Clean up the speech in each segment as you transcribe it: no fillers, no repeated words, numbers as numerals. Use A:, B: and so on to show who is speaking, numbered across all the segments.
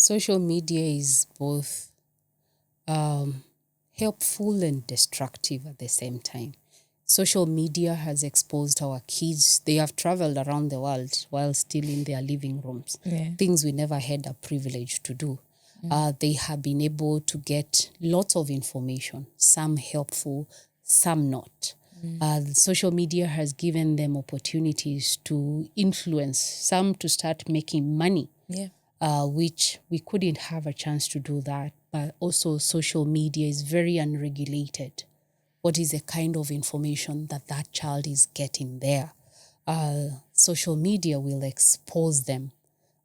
A: Social media is both helpful and destructive at the same time. Social media has exposed our kids. They have traveled around the world while still in their living rooms.
B: Yeah.
A: Things we never had a privilege to do. They have been able to get lots of information, some helpful, some not. Social media has given them opportunities to influence, some to start making money, which we couldn't have a chance to do that. But also social media is very unregulated. What is the kind of information that child is getting there? Social media will expose them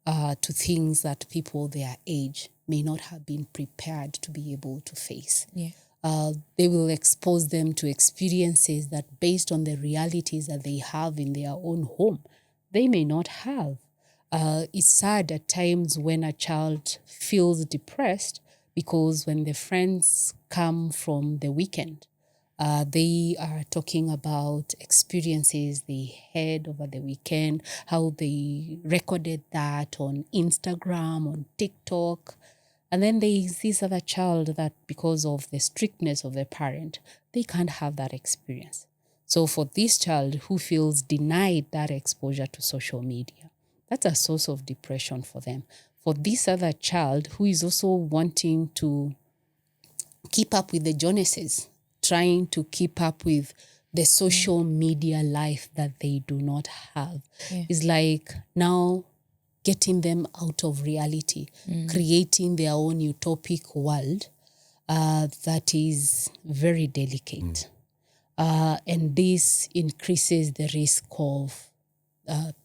A: to things that people their age may not have been prepared to be able to face. They will expose them to experiences that, based on the realities that they have in their own home, they may not have. It's sad at times when a child feels depressed because when the friends come from the weekend, they are talking about experiences they had over the weekend, how they recorded that on Instagram, on TikTok. And then there is this other child that, because of the strictness of the parent, they can't have that experience. So for this child who feels denied that exposure to social media, that's a source of depression for them. For this other child who is also wanting to keep up with the Joneses, trying to keep up with the social media life that they do not have, is like now getting them out of reality, creating their own utopic world that is very delicate. And this increases the risk of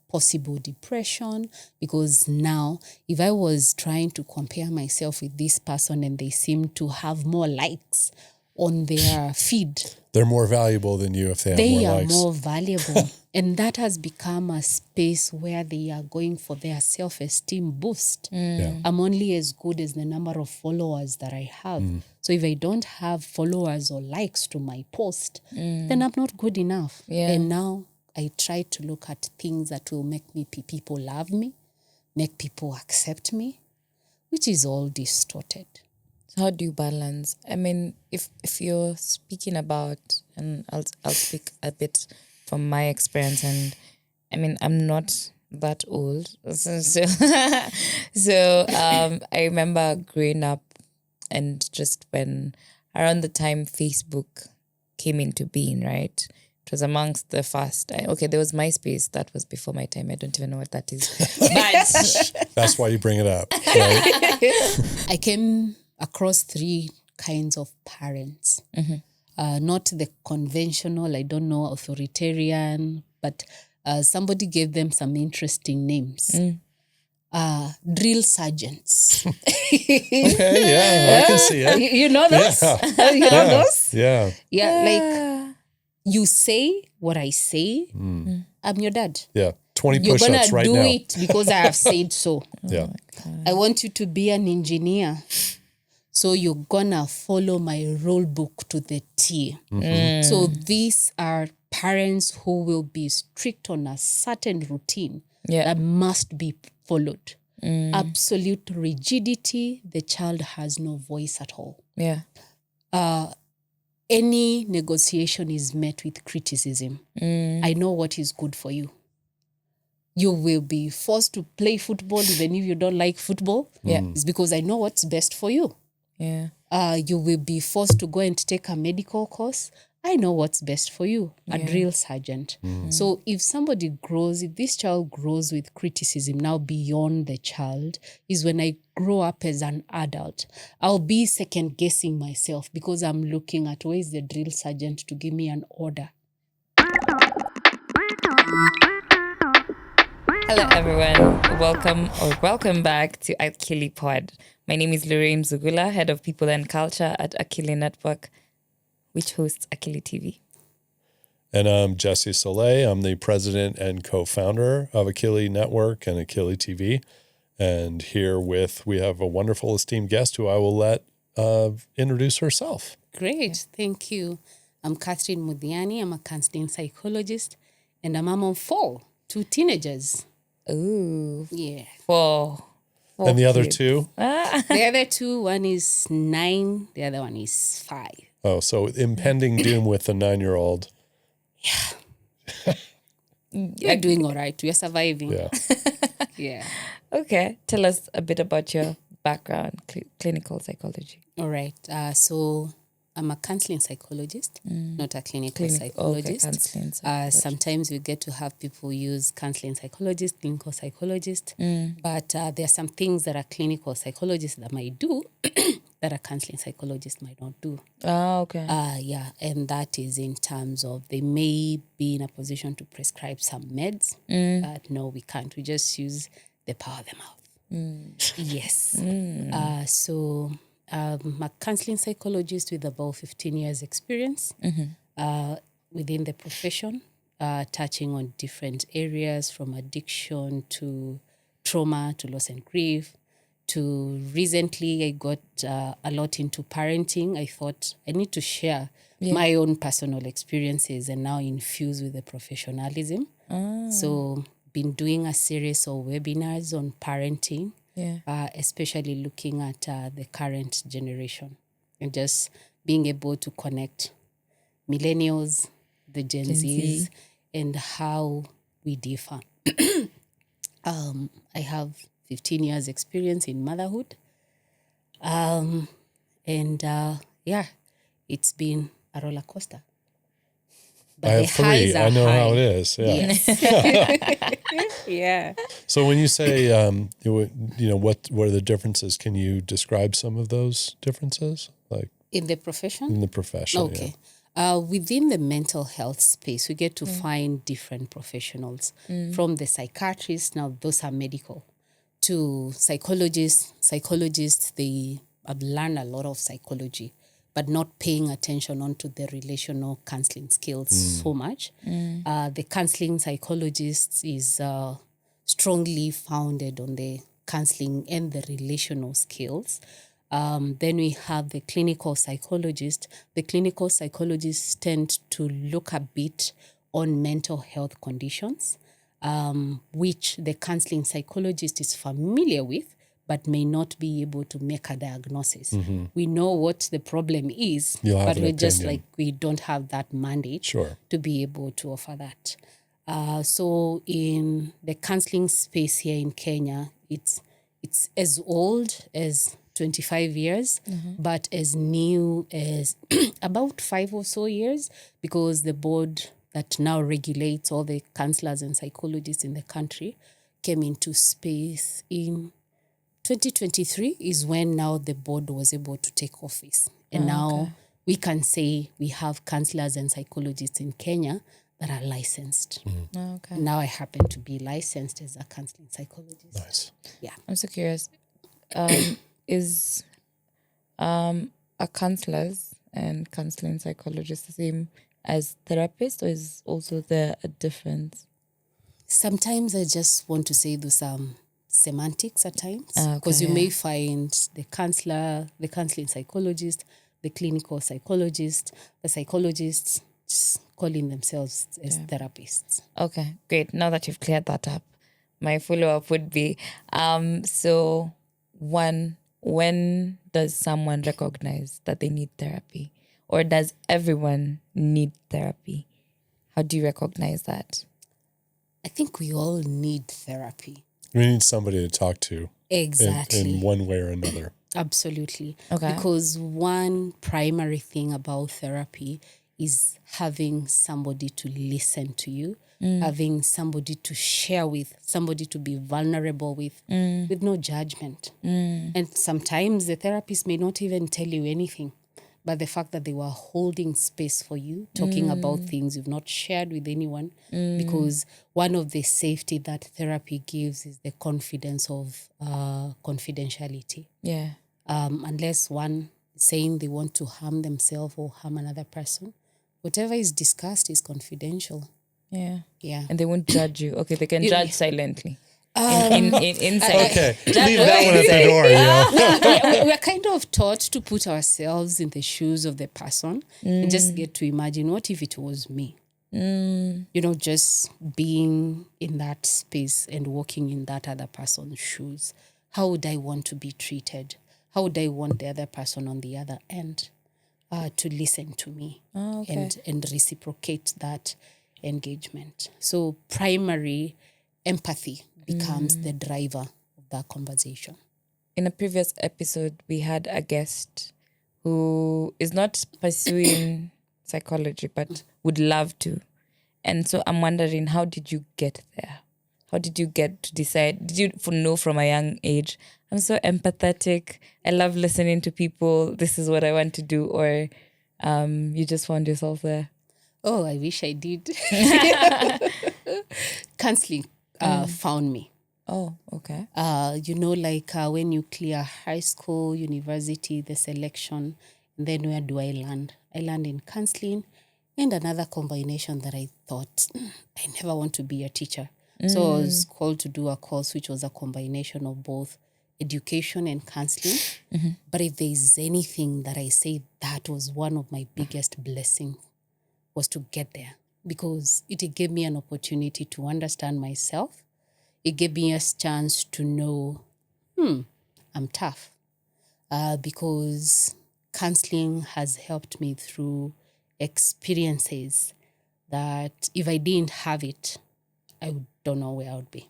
A: possible depression, because now if I was trying to compare myself with this person and they seem to have more likes on their feed,
C: they're more valuable than you if they have more likes.
A: They are more valuable. And that has become a space where they are going for their self-esteem boost. I'm only as good as the number of followers that I have. So if I don't have followers or likes to my post, then I'm not good enough. And now I try to look at things that will make me people love me, make people accept me, which is all distorted.
B: How do you balance? I mean, if you're speaking about, and I'll speak a bit from my experience, and I mean, I'm not that old, so I remember growing up, and just when around the time Facebook came into being, right? It was amongst the first. Okay, there was MySpace. That was before my time. I don't even know what that is. But
C: that's why you bring it up, right?
A: I came across three kinds of parents. Not the conventional, I don't know, authoritarian, but somebody gave them some interesting names. Drill sergeants.
C: Okay, I can see it.
A: You know those? You know those?
C: Yeah.
A: Like, you say what I say, I'm your dad.
C: Yeah. 20
A: You're
C: push-ups right now.
A: You're going to do it because I have said so.
C: Yeah.
A: I want you to be an engineer. So you're going to follow my rule book to the T. So these are parents who will be strict on a certain routine that must be followed. Absolute rigidity, the child has no voice at all. Any negotiation is met with criticism. I know what is good for you. You will be forced to play football even if you don't like football. It's because I know what's best for you. You will be forced to go and take a medical course. I know what's best for you, a drill sergeant. So if this child grows with criticism now beyond the child, is when I grow up as an adult, I'll be second guessing myself because I'm looking at where is the drill sergeant to give me an order.
B: Hello, everyone. Welcome back to Akili Pod. My name is Lorraine Zugula, Head of People and Culture at Akili Network, which hosts Akili TV.
C: And I'm Jesse Soleil. I'm the president and co-founder of Akili Network and Akili TV. And here we have a wonderful esteemed guest who I will let introduce herself.
A: Great. Thank you. I'm Catherine Mudiani. I'm a counseling psychologist and a mom of 4, 2 teenagers.
B: Ooh.
A: Yeah.
B: 4. 4
C: And the other
B: kids.
C: 2?
A: The other 2, one is 9, the other one is 5.
C: Oh, so impending doom with the 9-year-old.
A: We're doing all right. We're surviving.
C: Yeah.
A: Yeah.
B: Okay. Tell us a bit about your background, clinical psychology.
A: All right. So I'm a counseling psychologist, not a clinical psychologist.
B: Okay, counseling psychologist.
A: Sometimes we get to have people use counseling psychologist, clinical psychologist, but there are some things that a clinical psychologist that might do that a counseling psychologist might not do.
B: Oh, okay.
A: Yeah, and that is in terms of they may be in a position to prescribe some meds, but no, we can't. We just use the power of the mouth. Yes. So I'm a counseling psychologist with about 15 years experience within the profession, touching on different areas from addiction to trauma to loss and grief. To recently, I got a lot into parenting. I thought I need to share my own personal experiences and now infuse with the professionalism. So been doing a series of webinars on parenting, especially looking at the current generation and just being able to connect millennials, the Gen Zs, and how we differ. I have 15 years experience in motherhood. It's been a roller coaster. But
C: I have 3. I know how it is. Yeah.
A: Yes. Yeah.
C: So when you say, what are the differences? Can you describe some of those differences? Like
A: In the profession?
C: in the profession?
A: Okay. Within the mental health space, we get to find different professionals from the psychiatrists. Now, those are medical. To psychologists. Psychologists, they have learned a lot of psychology, but not paying attention onto the relational counseling skills so much. The counseling psychologist is strongly founded on the counseling and the relational skills. Then we have the clinical psychologist. The clinical psychologists tend to look a bit on mental health conditions, which the counseling psychologist is familiar with, but may not be able to make a diagnosis. We know what the problem is, but we're just like, we don't have that mandate to be able to offer that. So in the counseling space here in Kenya, it's as old as 25 years, but as new as about 5 or so years, because the board that now regulates all the counselors and psychologists in the country came into space in 2023 is when now the board was able to take office. And now we can say we have counselors and psychologists in Kenya that are licensed.
B: Okay.
A: Now I happen to be licensed as a counseling psychologist.
C: Nice.
A: Yeah.
B: I'm so curious. Is a counselors and counseling psychologists the same as therapists, or is also there a difference?
A: Sometimes I just want to say those semantics at times, because you may find the counselor, the counseling psychologist, the clinical psychologist, the psychologists just calling themselves as therapists.
B: Okay, great. Now that you've cleared that up, my follow-up would be, so one, when does someone recognize that they need therapy? Or does everyone need therapy? How do you recognize that?
A: I think we all need therapy.
C: We need somebody to talk to.
A: Exactly.
C: In one way or another.
A: Absolutely.
B: Okay.
A: Because one primary thing about therapy is having somebody to listen to you, having somebody to share with, somebody to be vulnerable with no judgment. And sometimes the therapist may not even tell you anything, but the fact that they were holding space for you, talking about things you've not shared with anyone, because one of the safety that therapy gives is the confidence of confidentiality.
B: Yeah.
A: Unless one is saying they want to harm themselves or harm another person, whatever is discussed is confidential.
B: Yeah.
A: Yeah.
B: And they won't judge you. Okay, they can judge silently. Inside.
C: Okay, leave that one at the door. Yeah.
A: We're kind of taught to put ourselves in the shoes of the person and just get to imagine, what if it was me? Just being in that space and walking in that other person's shoes. How would I want to be treated? How would I want the other person on the other end to listen to me and reciprocate that engagement? So primary empathy becomes the driver of that conversation.
B: In a previous episode, we had a guest who is not pursuing psychology, but would love to. And so I'm wondering, how did you get there? How did you get to decide? Did you know from a young age, I'm so empathetic, I love listening to people, this is what I want to do? Or you just found yourself there?
A: Oh, I wish I did. Counseling found me.
B: Oh, okay.
A: When you clear high school, university, the selection, and then where do I land? I land in counseling, and another combination that I thought, I never want to be a teacher. So I was called to do a course which was a combination of both education and counseling. But if there is anything that I say that was one of my biggest blessings, was to get there, because it gave me an opportunity to understand myself. It gave me a chance to know, I'm tough, because counseling has helped me through experiences that if I didn't have it, I don't know where I would be.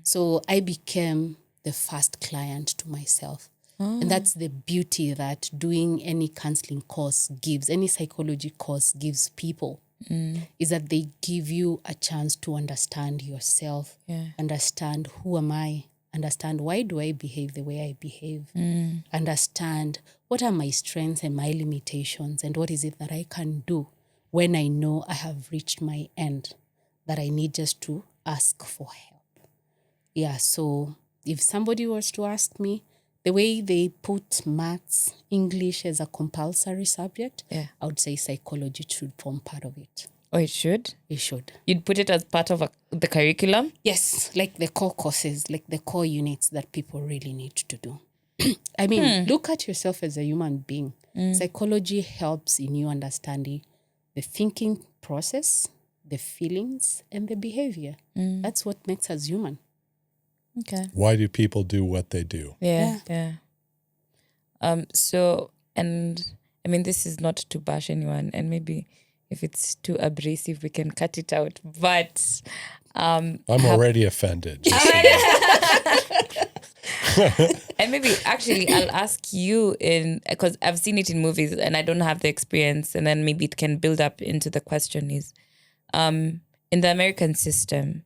A: So I became the first client to myself. And that's the beauty that doing any counseling course gives, any psychology course gives people, is that they give you a chance to understand yourself, understand who am I, understand why do I behave the way I behave, understand what are my strengths and my limitations, and what is it that I can do when I know I have reached my end, that I need just to ask for help. Yeah, so if somebody was to ask me, the way they put maths, English as a compulsory subject, I would say psychology should form part of it.
B: Oh, it should?
A: It should.
B: You'd put it as part of the curriculum?
A: Yes, like the core courses, like the core units that people really need to do. I mean, look at yourself as a human being. Psychology helps in you understanding the thinking process, the feelings, and the behavior. That's what makes us human.
B: Okay.
C: Why do people do what they do?
B: Yeah. So, and I mean, this is not to bash anyone, and maybe if it's too abrasive, we can cut it out. But
C: I'm already offended.
B: And maybe actually I'll ask you, because I've seen it in movies and I don't have the experience, and then maybe it can build up into the question is, in the American system,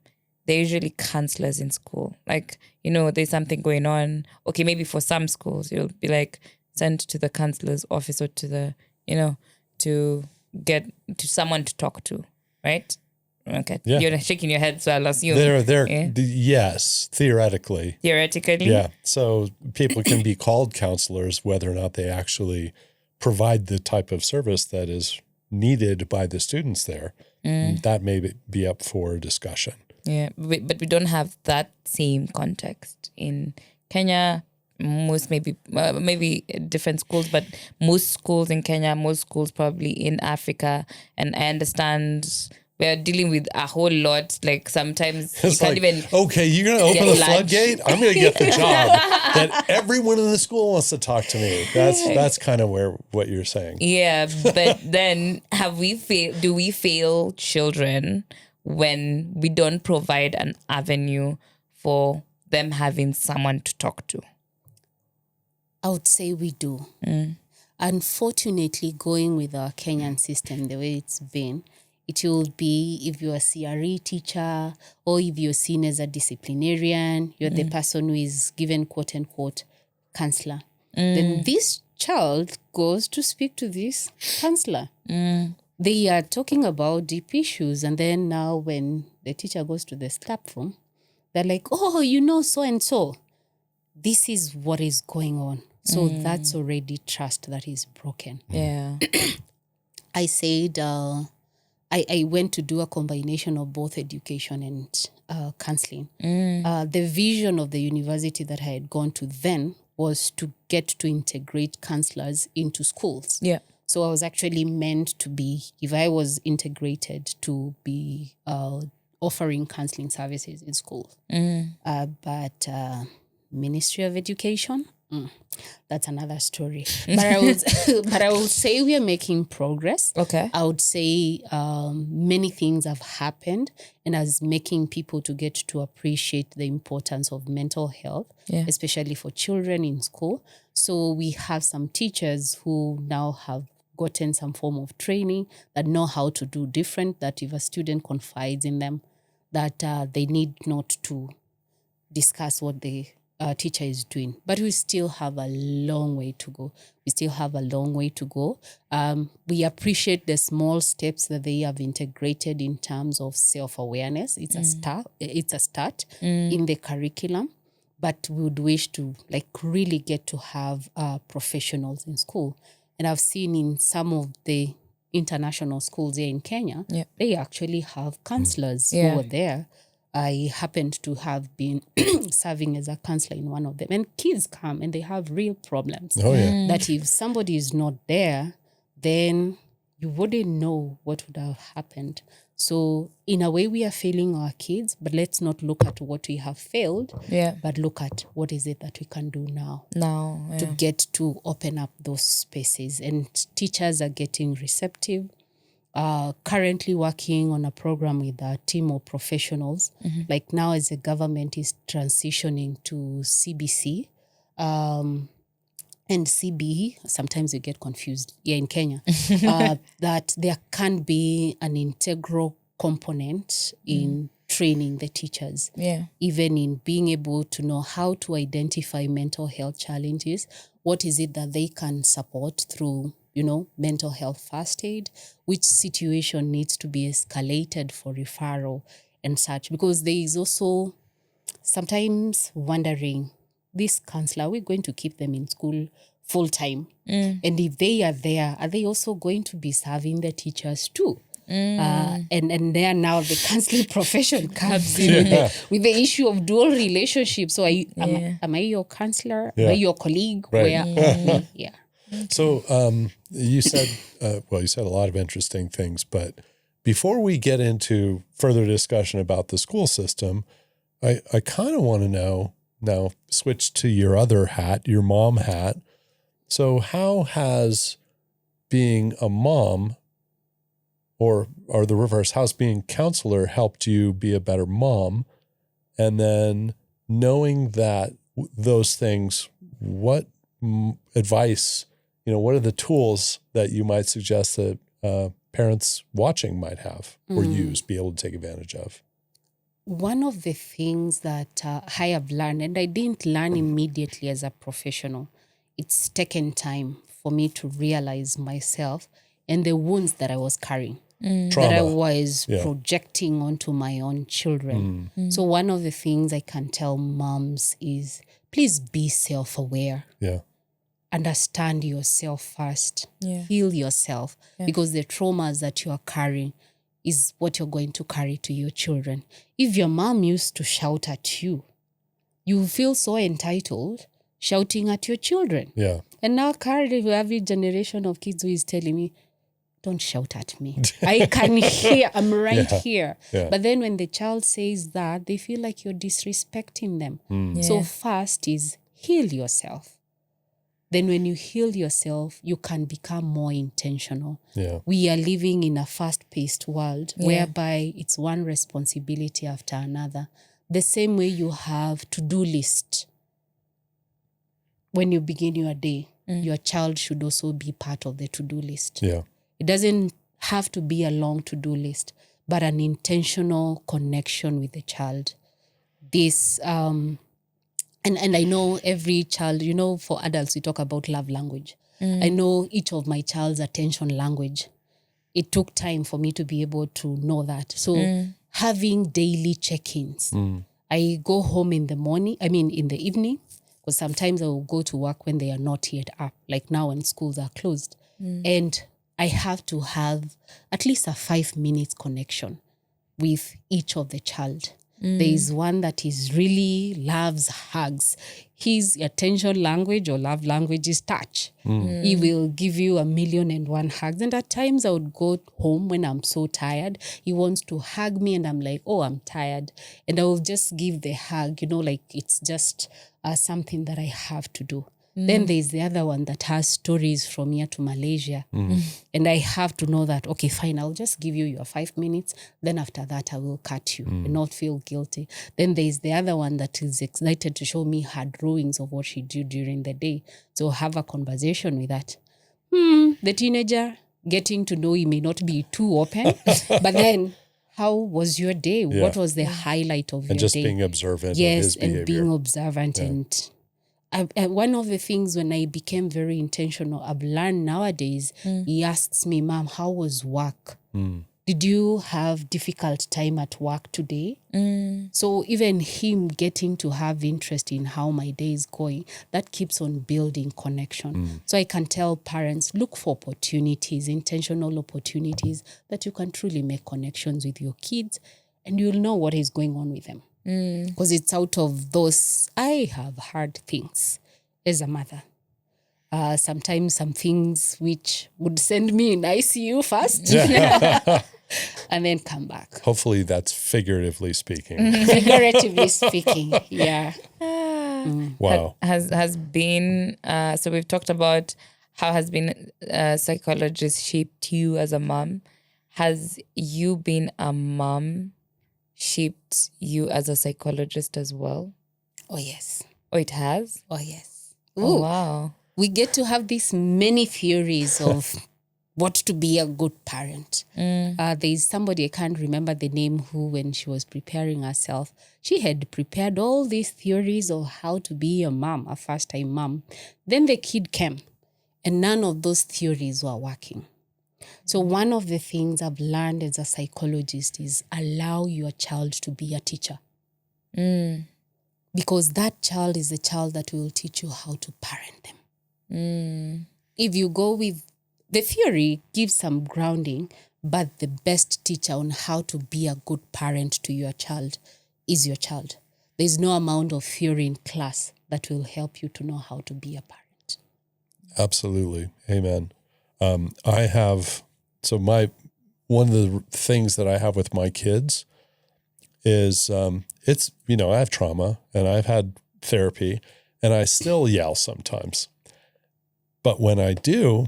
B: they're usually counselors in school. Like, there's something going on. Okay, maybe for some schools, you'll be like sent to the counselor's office or to the, to get to someone to talk to, right? Okay. Yeah. You're shaking your head, so I'll assume.
C: Yes, theoretically.
B: Theoretically?
C: Yeah. So people can be called counselors whether or not they actually provide the type of service that is needed by the students there. That may be up for discussion.
B: Yeah, but we don't have that same context in Kenya. Most maybe different schools, but most schools in Kenya, most schools probably in Africa, and I understand we're dealing with a whole lot. Like sometimes
C: it's you can't even. Okay, you're gonna open the floodgate. I'm gonna get the job that everyone in the school wants to talk to me. That's kind of what you're saying.
B: Yeah, but then do we fail children when we don't provide an avenue for them having someone to talk to?
A: I would say we do. Unfortunately, going with our Kenyan system, the way it's been, it will be if you're a CRE teacher or if you're seen as a disciplinarian, you're the person who is given quote unquote counselor. Then this child goes to speak to this counselor. They are talking about deep issues, and then now when the teacher goes to the staff room, they're like, oh, so and so. This is what is going on. So that's already trust that is broken.
B: Yeah.
A: I said I went to do a combination of both education and counseling. The vision of the university that I had gone to then was to get to integrate counselors into schools.
B: Yeah.
A: So I was actually meant to be, if I was integrated, to be offering counseling services in schools. But Ministry of Education. That's another story. But I would say we are making progress.
B: Okay.
A: I would say many things have happened, and as making people to get to appreciate the importance of mental health, especially for children in school. So we have some teachers who now have gotten some form of training that know how to do different, that if a student confides in them, that they need not to discuss what the teacher is doing. But we still have a long way to go. We appreciate the small steps that they have integrated in terms of self-awareness. It's a start in the curriculum, but we would wish to really get to have professionals in school. And I've seen in some of the international schools here in Kenya, they actually have counselors who are there. I happened to have been serving as a counselor in one of them. And kids come and they have real problems. That if somebody is not there, then you wouldn't know what would have happened. So in a way, we are failing our kids, but let's not look at what we have failed, but look at what is it that we can do now to get to open up those spaces. And teachers are getting receptive. Currently working on a program with a team of professionals. Like now as the government is transitioning to CBC and CBE, sometimes you get confused here in Kenya, that there can be an integral component in training the teachers, even in being able to know how to identify mental health challenges. What is it that they can support through mental health first aid, which situation needs to be escalated for referral and such. Because there is also sometimes wondering, this counselor, are we going to keep them in school full time? And if they are there, are they also going to be serving the teachers too? And there now the counseling profession comes in with the issue of dual relationships. So am I your counselor? Am I your colleague? Where are we?
C: So you said a lot of interesting things, but before we get into further discussion about the school system, I kind of want to know, now switch to your other hat, your mom hat. So how has being a mom or the reverse, how's being counselor helped you be a better mom? And then knowing that those things, what advice, what are the tools that you might suggest that parents watching might have or be able to take advantage of?
A: One of the things that I have learned, and I didn't learn immediately as a professional, it's taken time for me to realize myself and the wounds that I was carrying, that I was projecting onto my own children. So one of the things I can tell moms is, please be self-aware. Understand yourself first. Heal yourself, because the traumas that you are carrying is what you're going to carry to your children. If your mom used to shout at you, you feel so entitled shouting at your children. And now currently we have a generation of kids who is telling me, don't shout at me. I can hear, I'm right here. But then when the child says that, they feel like you're disrespecting them. So first is heal yourself. Then when you heal yourself, you can become more intentional. We are living in a fast-paced world whereby it's one responsibility after another. The same way you have to-do list. When you begin your day, your child should also be part of the to-do list. It doesn't have to be a long to-do list, but an intentional connection with the child. This And I know every child, for adults, we talk about love language. I know each of my child's attention language. It took time for me to be able to know that. So having daily check-ins. I go home in the evening, because sometimes I will go to work when they are not yet up, like now when schools are closed. And I have to have at least a 5 minutes connection with each of the child. There is one that is really loves hugs. His attention language or love language is touch. He will give you 1,000,001 hugs. And at times I would go home when I'm so tired. He wants to hug me and I'm like, oh, I'm tired. And I will just give the hug, like it's just something that I have to do. Then there's the other one that has stories from here to Malaysia. And I have to know that, okay, fine, I'll just give you your 5 minutes. Then after that, I will cut you and not feel guilty. Then there's the other one that is excited to show me her drawings of what she did during the day. So have a conversation with that. The teenager getting to know, he may not be too open, but then how was your day?
C: Yeah.
A: What was the highlight of your day?
C: And just being observant of
A: yes,
C: his behavior.
A: and being observant. And one of the things when I became very intentional, I've learned nowadays, he asks me, Mom, how was work? Did you have difficult time at work today? So even him getting to have interest in how my day is going, that keeps on building connection. So I can tell parents, look for opportunities, intentional opportunities that you can truly make connections with your kids and you'll know what is going on with them. Because it's out of those, I have hard things as a mother. Sometimes some things which would send me in ICU first and then come back.
C: Hopefully that's figuratively speaking.
A: Figuratively speaking, yeah.
C: Wow.
B: Has been, so we've talked about how has been psychologist shaped you as a mom. Has you been a mom shaped you as a psychologist as well?
A: Oh, yes.
B: Oh, it has?
A: Oh, yes.
B: Oh,
A: Ooh.
B: wow.
A: We get to have these many theories of what to be a good parent. There's somebody, I can't remember the name, who when she was preparing herself, she had prepared all these theories of how to be a mom, a first-time mom. Then the kid came and none of those theories were working. So one of the things I've learned as a psychologist is allow your child to be a teacher. Because that child is the child that will teach you how to parent them. If you go with the theory, gives some grounding, but the best teacher on how to be a good parent to your child is your child. There's no amount of theory in class that will help you to know how to be a parent.
C: Absolutely. Amen. One of the things that I have with my kids is, it's, I have trauma and I've had therapy and I still yell sometimes. But when I do,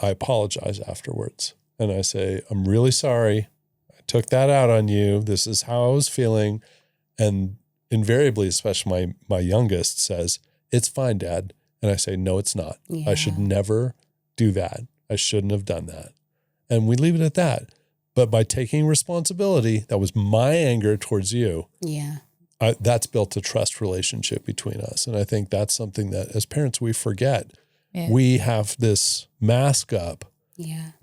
C: I apologize afterwards. And I say, I'm really sorry. I took that out on you. This is how I was feeling. And invariably, especially my youngest says, it's fine, Dad. And I say, no, it's not.
A: Yeah.
C: I should never do that. I shouldn't have done that. And we leave it at that. But by taking responsibility, that was my anger towards you.
A: Yeah.
C: That's built a trust relationship between us. And I think that's something that as parents, we forget. Yeah. We have this mask up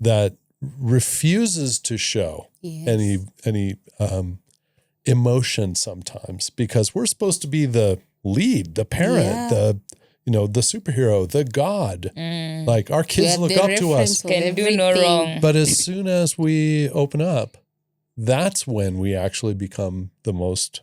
C: that refuses to show any emotion sometimes because we're supposed to be the lead, the parent, the superhero, the God. Like our kids look up to us.
B: Can do no wrong.
C: But as soon as we open up, that's when we actually become the most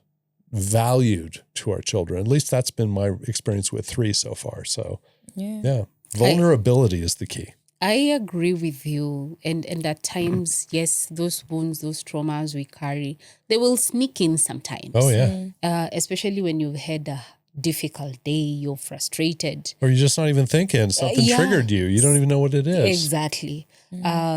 C: valued to our children. At least that's been my experience with 3 so far. So yeah. Vulnerability is the key.
A: I agree with you. And at times, yes, those wounds, those traumas we carry, they will sneak in sometimes.
C: Oh, yeah.
A: Especially when you've had a difficult day, you're frustrated.
C: Or you're just not even thinking. Something triggered you. You don't even know what it is.
A: Exactly.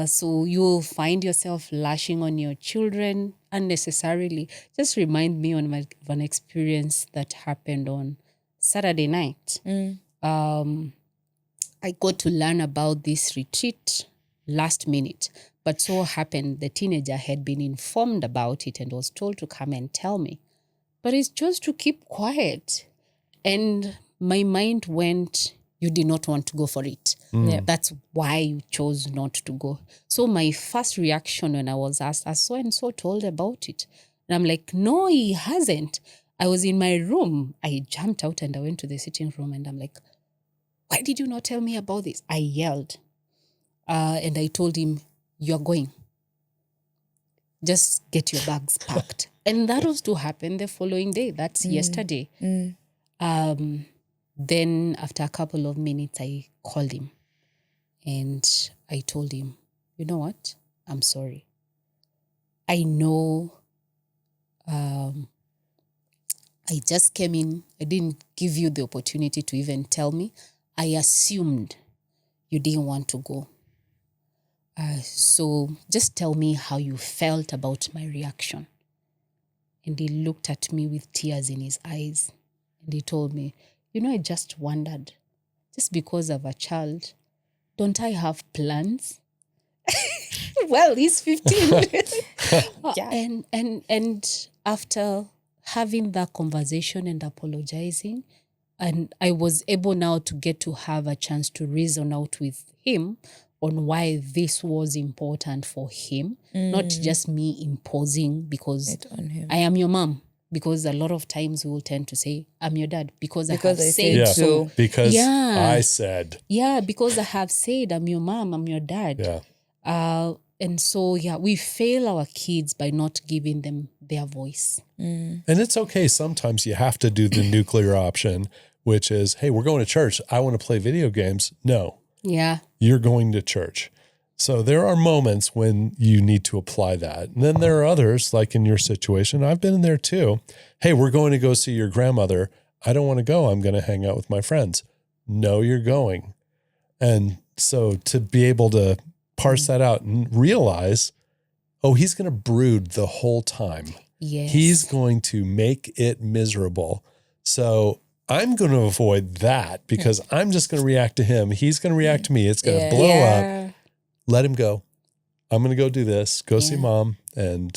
A: So you'll find yourself lashing on your children unnecessarily. Just remind me of an experience that happened on Saturday night. I got to learn about this retreat last minute, but so happened the teenager had been informed about it and was told to come and tell me. But it's just to keep quiet. And my mind went, you did not want to go for it. Yeah. That's why you chose not to go. So my first reaction when I was asked, has so-and-so told about it? And I'm like, no, he hasn't. I was in my room. I jumped out and I went to the sitting room and I'm like, why did you not tell me about this? I yelled. And I told him, you're going. just get your bags packed. And that was to happen the following day. That's yesterday. Then after a couple of minutes, I called him and I told him, you know what? I'm sorry. I know I just came in. I didn't give you the opportunity to even tell me. I assumed you didn't want to go. So just tell me how you felt about my reaction. And he looked at me with tears in his eyes. And he told me, you know, I just wondered, just because of a child, don't I have plans? Well, he's 15.
B: Yeah.
A: And after having that conversation and apologizing, and I was able now to get to have a chance to reason out with him on why this was important for him, not just me imposing because
B: It on him.
A: I am your mom. Because a lot of times we will tend to say, I'm your dad. Because I have
B: Because I
A: said
B: said
A: so.
B: so.
C: Because
A: Yeah.
C: I said.
A: Yeah, because I have said, I'm your mom, I'm your dad.
C: Yeah.
A: And so, we fail our kids by not giving them their voice.
C: And it's okay. Sometimes you have to do the nuclear option, which is, hey, we're going to church. I want to play video games. No,
A: Yeah.
C: you're going to church. So there are moments when you need to apply that. And then there are others, like in your situation, I've been in there too. Hey, we're going to go see your grandmother. I don't want to go. I'm going to hang out with my friends. No, you're going. And so to be able to parse that out and realize, oh, he's going to brood the whole time.
A: Yes.
C: He's going to make it miserable. So I'm going to avoid that because I'm just going to react to him. He's going to react to me. It's going to blow up. Let him go. I'm going to go do this, go see mom. And,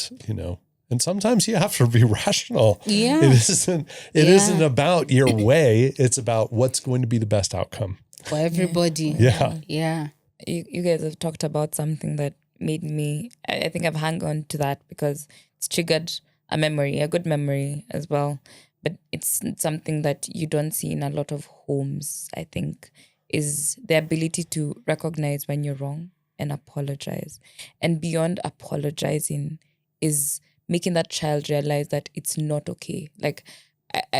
C: and sometimes you have to be rational.
A: Yeah.
C: It isn't about your way. It's about what's going to be the best outcome.
A: For everybody.
C: Yeah.
A: Yeah.
B: You guys have talked about something that made me, I think I've hung on to that because it's triggered a memory, a good memory as well. But it's something that you don't see in a lot of homes, I think, is the ability to recognize when you're wrong and apologize. And beyond apologizing is making that child realize that it's not okay. Like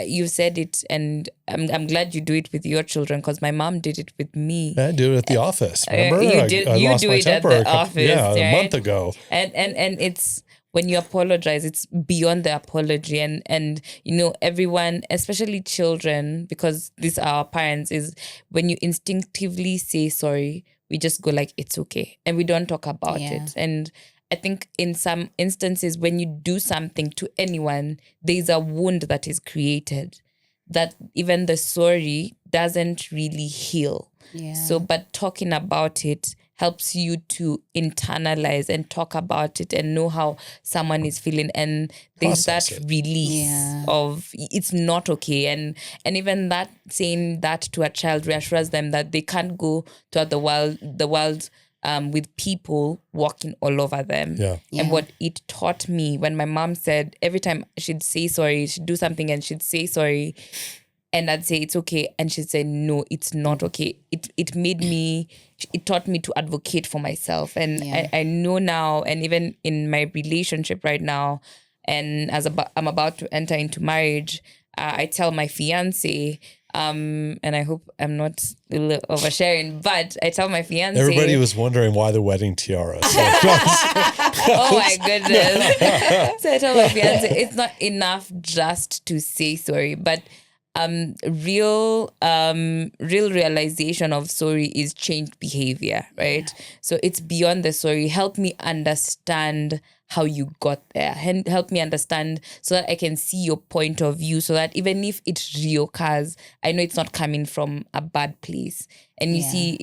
B: you said it, and I'm glad you do it with your children because my mom did it with me.
C: I do it at the office. Remember?
B: You
C: lost
B: do
C: my
B: it at
C: temper
B: the office,
C: a month
B: right?
C: ago.
B: And it's when you apologize, it's beyond the apology. And everyone, especially children, because these are our parents, is when you instinctively say sorry, we just go like, it's okay. And we don't talk about it. And I think in some instances, when you do something to anyone, there's a wound that is created that even the sorry doesn't really heal.
A: Yeah.
B: So, but talking about it helps you to internalize and talk about it and know how someone is feeling. And there's
C: Process
B: that
C: it.
B: release of it's not okay. And even that saying that to a child reassures them that they can't go to the world with people walking all over them.
C: Yeah.
B: And what it taught me when my mom said every time she'd say sorry, she'd do something and she'd say sorry, and I'd say it's okay, and she'd say no, it's not okay. It taught me to advocate for myself, and I know now, and even in my relationship right now, and I'm about to enter into marriage, I tell my fiance. And I hope I'm not oversharing, but I tell my fiance.
C: Everybody was wondering why the wedding tiara. So
B: oh my goodness. So I tell my fiance, it's not enough just to say sorry, but real realization of sorry is changed behavior, right? So it's beyond the sorry. Help me understand how you got there, and help me understand so that I can see your point of view, so that even if it reoccurs, I know it's not coming from a bad place. And you see,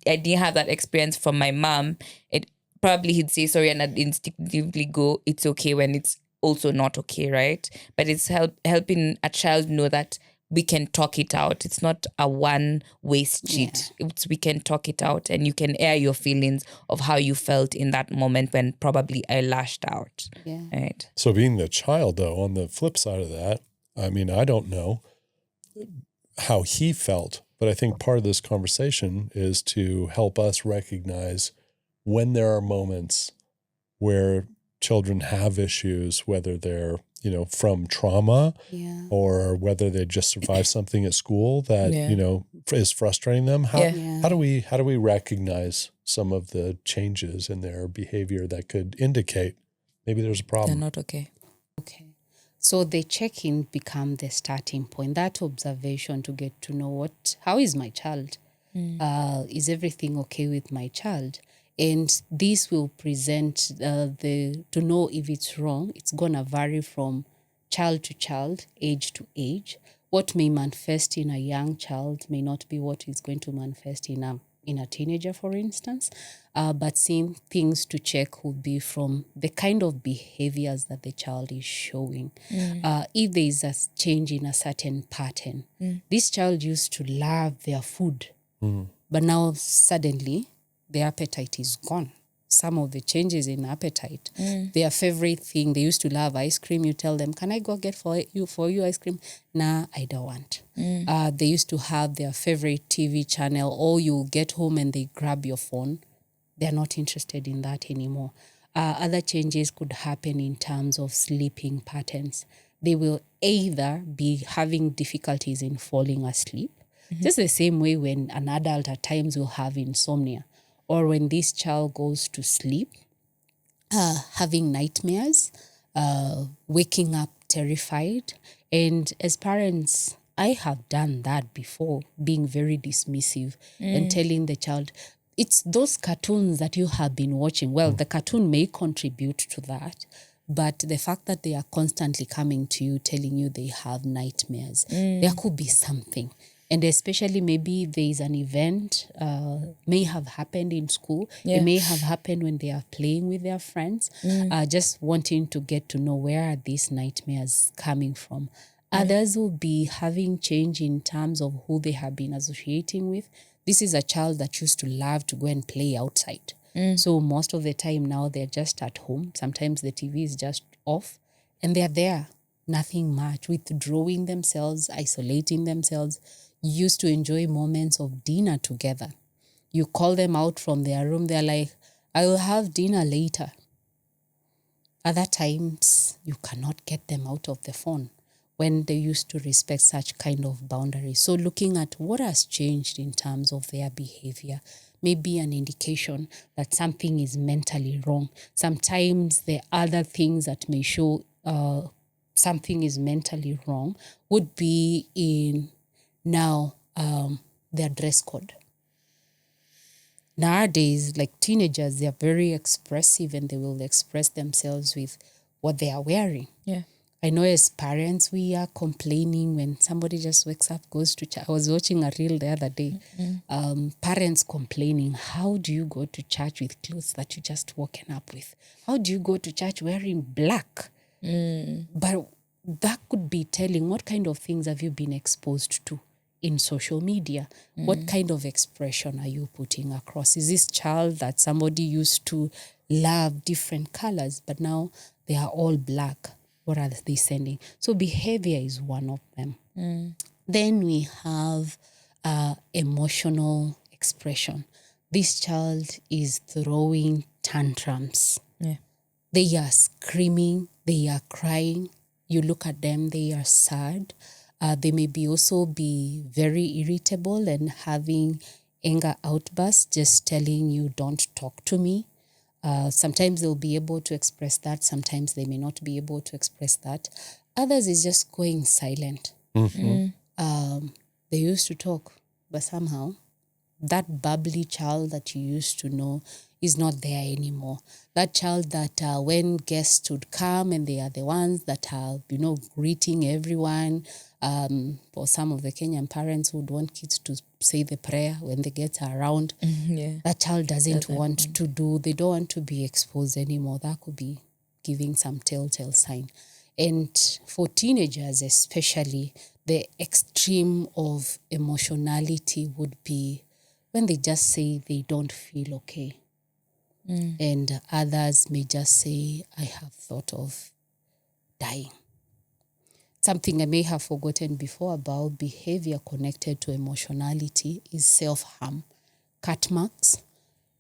B: I didn't have that experience from my mom, it probably he'd say sorry and I'd instinctively go, it's okay, when it's also not okay, right? But it's helping a child know that we can talk it out. It's not a one-way street. We can talk it out, and you can air your feelings of how you felt in that moment when probably I lashed out.
A: Yeah.
B: Right.
C: So being the child, though, on the flip side of that, I mean, I don't know how he felt, but I think part of this conversation is to help us recognize when there are moments where children have issues, whether they're, from trauma
A: Yeah.
C: or whether they just survived something at school that, is frustrating them. How do we recognize some of the changes in their behavior that could indicate maybe there's a problem?
B: They're not okay.
A: Okay. So the check-in become the starting point, that observation to get to know how is my child? Is everything okay with my child? And this will present to know if it's wrong. It's going to vary from child to child, age to age. What may manifest in a young child may not be what is going to manifest in a teenager, for instance. But seeing things to check would be from the kind of behaviors that the child is showing. If there is a change in a certain pattern, this child used to love their food, but now suddenly the appetite is gone. Some of the changes in appetite, their favorite thing, they used to love ice cream. You tell them, can I go get for you ice cream? Nah, I don't want. They used to have their favorite TV channel, or you get home and they grab your phone. They're not interested in that anymore. Other changes could happen in terms of sleeping patterns. They will either be having difficulties in falling asleep, just the same way when an adult at times will have insomnia, or when this child goes to sleep, having nightmares, waking up terrified. And as parents, I have done that before, being very dismissive and telling the child, it's those cartoons that you have been watching. Well, the cartoon may contribute to that, but the fact that they are constantly coming to you, telling you they have nightmares, there could be something. And especially maybe there is an event, may have happened in school. It may have happened when they are playing with their friends, just wanting to get to know where are these nightmares coming from. Others will be having change in terms of who they have been associating with. This is a child that used to love to go and play outside. So most of the time now they're just at home. Sometimes the TV is just off and they're there, nothing much, withdrawing themselves, isolating themselves. Used to enjoy moments of dinner together. You call them out from their room, they're like, I will have dinner later. Other times, you cannot get them out of the phone when they used to respect such kind of boundaries. So looking at what has changed in terms of their behavior may be an indication that something is mentally wrong. Sometimes the other things that may show something is mentally wrong would be in now their dress code. Nowadays, like teenagers, they're very expressive and they will express themselves with what they are wearing.
B: Yeah.
A: I know as parents, we are complaining when somebody just wakes up, goes to church. I was watching a reel the other day. Parents complaining, how do you go to church with clothes that you just woken up with? How do you go to church wearing black? But that could be telling what kind of things have you been exposed to in social media? What kind of expression are you putting across? Is this child that somebody used to love different colors, but now they are all black? What are they sending? So behavior is one of them. Then we have emotional expression. This child is throwing tantrums.
B: Yeah.
A: They are screaming, they are crying. You look at them, they are sad. They may also be very irritable and having anger outbursts, just telling you, don't talk to me. Sometimes they'll be able to express that. Sometimes they may not be able to express that. Others is just going silent. They used to talk, but somehow that bubbly child that you used to know is not there anymore. That child that when guests would come and they are the ones that are, greeting everyone. For some of the Kenyan parents would want kids to say the prayer when they get around. That child doesn't want to do, they don't want to be exposed anymore. That could be giving some telltale sign. And for teenagers especially, the extreme of emotionality would be when they just say they don't feel okay. And others may just say, I have thought of dying. Something I may have forgotten before about behavior connected to emotionality is self-harm. Cut marks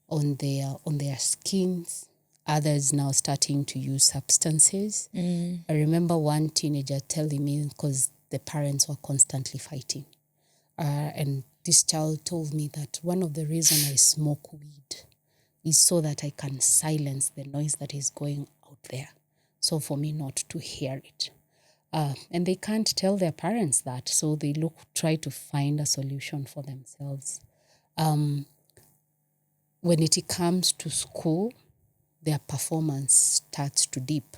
A: on their skins, Others now starting to use substances. I remember one teenager telling me, because the parents were constantly fighting. And this child told me that one of the reasons I smoke weed is so that I can silence the noise that is going out there. So for me not to hear it. And they can't tell their parents that. So they try to find a solution for themselves. When it comes to school, their performance starts to dip.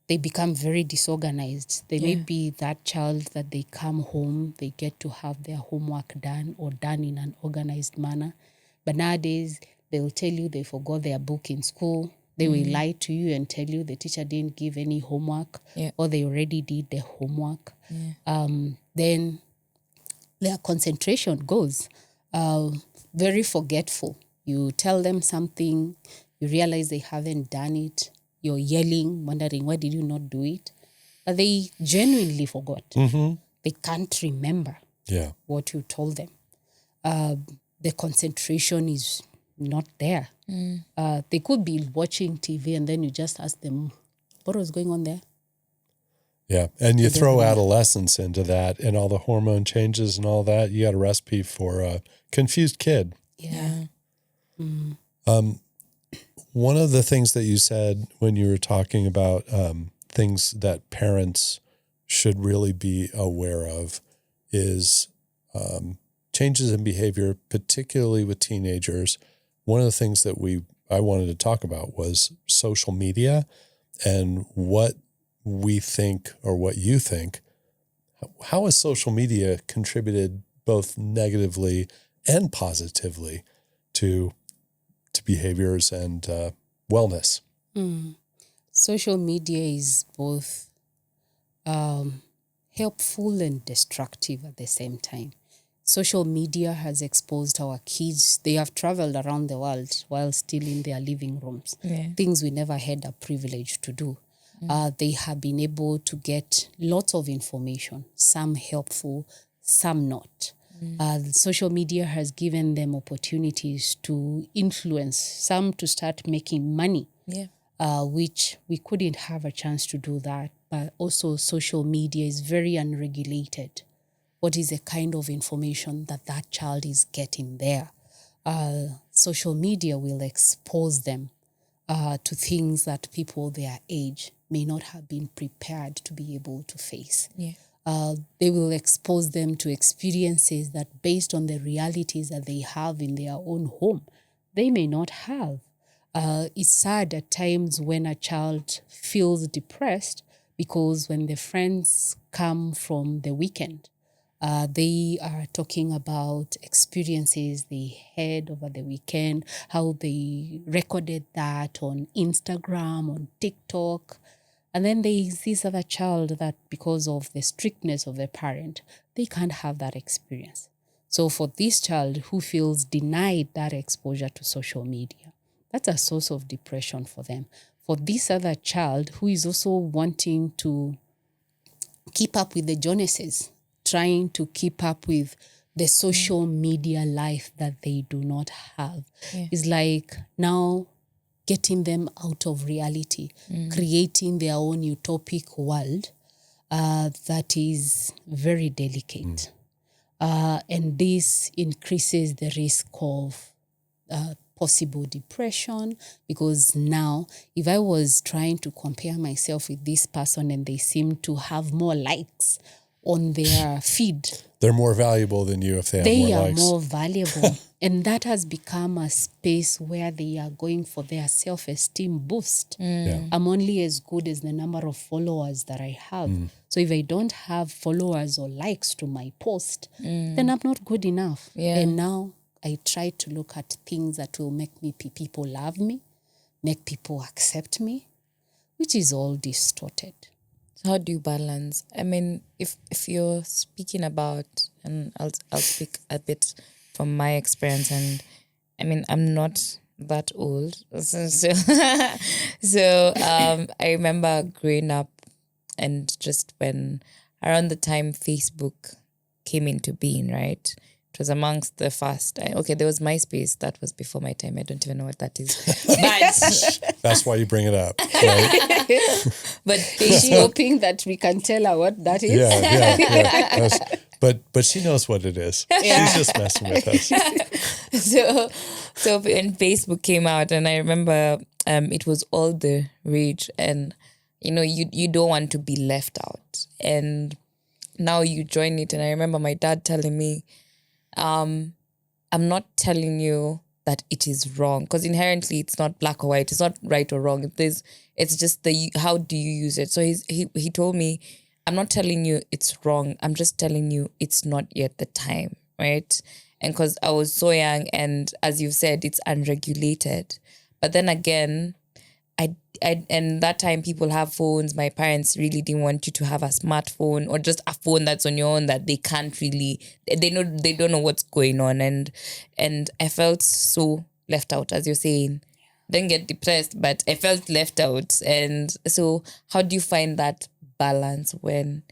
A: They become very disorganized. They may be that child that they come home, they get to have their homework done or done in an organized manner. But nowadays, they'll tell you they forgot their book in school. They will lie to you and tell you the teacher didn't give any homework or they already did the homework. Then their concentration goes. Very forgetful. You tell them something, you realize they haven't done it. You're yelling, wondering, why did you not do it? But they genuinely forgot. They can't remember what you told them. The concentration is not there. They could be watching TV and then you just ask them, what was going on there?
C: Yeah. And you throw adolescence into that and all the hormone changes and all that. You got a recipe for a confused kid.
A: Yeah.
C: One of the things that you said when you were talking about things that parents should really be aware of is changes in behavior, particularly with teenagers. One of the things that I wanted to talk about was social media and what we think or what you think. How has social media contributed both negatively and positively to behaviors and wellness?
A: Social media is both helpful and destructive at the same time. Social media has exposed our kids. They have traveled around the world while still in their living rooms. Things we never had a privilege to do. They have been able to get lots of information, some helpful, some not. Social media has given them opportunities to influence, some to start making money, which we couldn't have a chance to do that. But also social media is very unregulated. What is the kind of information that child is getting there? Social media will expose them to things that people their age may not have been prepared to be able to face. They will expose them to experiences that based on the realities that they have in their own home, they may not have. It's sad at times when a child feels depressed because when the friends come from the weekend, they are talking about experiences they had over the weekend, how they recorded that on Instagram, on TikTok. And then there is this other child that because of the strictness of the parent, they can't have that experience. So for this child who feels denied that exposure to social media, that's a source of depression for them. For this other child who is also wanting to keep up with the Joneses, trying to keep up with the social media life that they do not have, is like now getting them out of reality, creating their own utopic world that is very delicate. And this increases the risk of possible depression, because now if I was trying to compare myself with this person and they seem to have more likes on their feed,
C: They're more valuable than you if they have more likes.
A: They are more valuable. And that has become a space where they are going for their self-esteem boost. I'm only as good as the number of followers that I have. So if I don't have followers or likes to my post, then I'm not good enough. And now I try to look at things that will make people love me, make people accept me, which is all distorted.
B: How do you balance? I mean, if you're speaking about, and I'll speak a bit from my experience, and I mean, I'm not that old, so I remember growing up, and just when around the time Facebook came into being, right? It was amongst the first. Okay, there was MySpace. That was before my time. I don't even know what that is. But
C: That's why you bring it up, right?
B: but
A: Is she hoping that we can tell her what that is?
C: Yeah. But she knows what it is. She's just messing with us.
B: so when Facebook came out, and I remember it was all the rage, and you don't want to be left out, and now you join it. And I remember my dad telling me, I'm not telling you that it is wrong, because inherently it's not black or white, it's not right or wrong. It's just how do you use it. So he told me, I'm not telling you it's wrong, I'm just telling you it's not yet the time, right? And because I was so young, and as you've said, it's unregulated. But then again, and that time people have phones. My parents really didn't want you to have a smartphone or just a phone that's on your own, that they can't really, they don't know what's going on. And I felt so left out, as you're saying. Didn't get depressed, but I felt left out. And so how do you find that balance when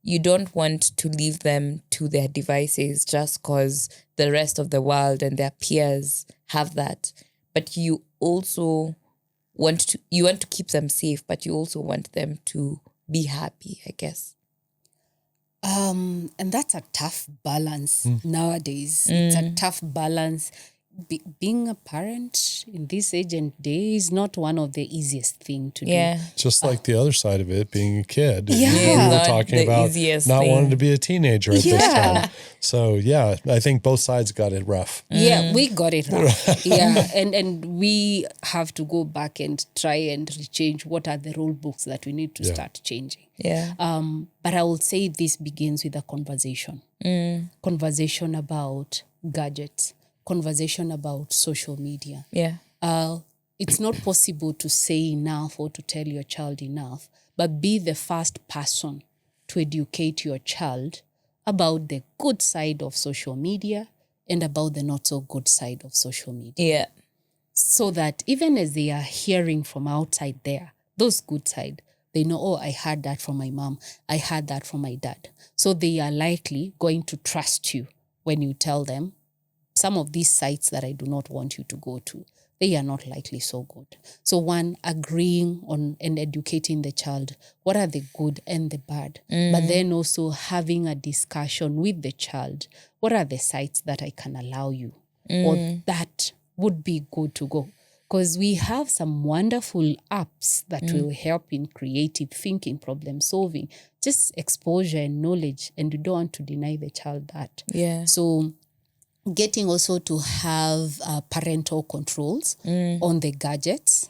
B: you don't want to leave them to their devices just because the rest of the world and their peers have that, but you also want to keep them safe, but you also want them to be happy, I guess.
A: And that's a tough balance nowadays. It's a tough balance. Being a parent in this age and day is not one of the easiest thing to do.
C: Just like the other side of it, being a kid.
A: Yeah.
C: We were talking about not wanting to be a teenager at this time. So yeah, I think both sides got it rough.
A: Yeah, we got it rough. Yeah, and we have to go back and try and change what are the rule books that we need to start changing.
B: Yeah.
A: But I would say this begins with a conversation. Conversation about gadgets. Conversation about social media.
B: Yeah.
A: It's not possible to say enough or to tell your child enough, but be the first person to educate your child about the good side of social media and about the not so good side of social media.
B: Yeah.
A: So that even as they are hearing from outside there, those good side, they know, oh, I heard that from my mom. I heard that from my dad. So they are likely going to trust you when you tell them, some of these sites that I do not want you to go to, they are not likely so good. So one, agreeing on and educating the child, what are the good and the bad? But then also having a discussion with the child, what are the sites that I can allow you? Or that would be good to go. Because we have some wonderful apps that will help in creative thinking, problem solving, just exposure and knowledge, and you don't want to deny the child that.
B: Yeah.
A: So getting also to have parental controls on the gadgets.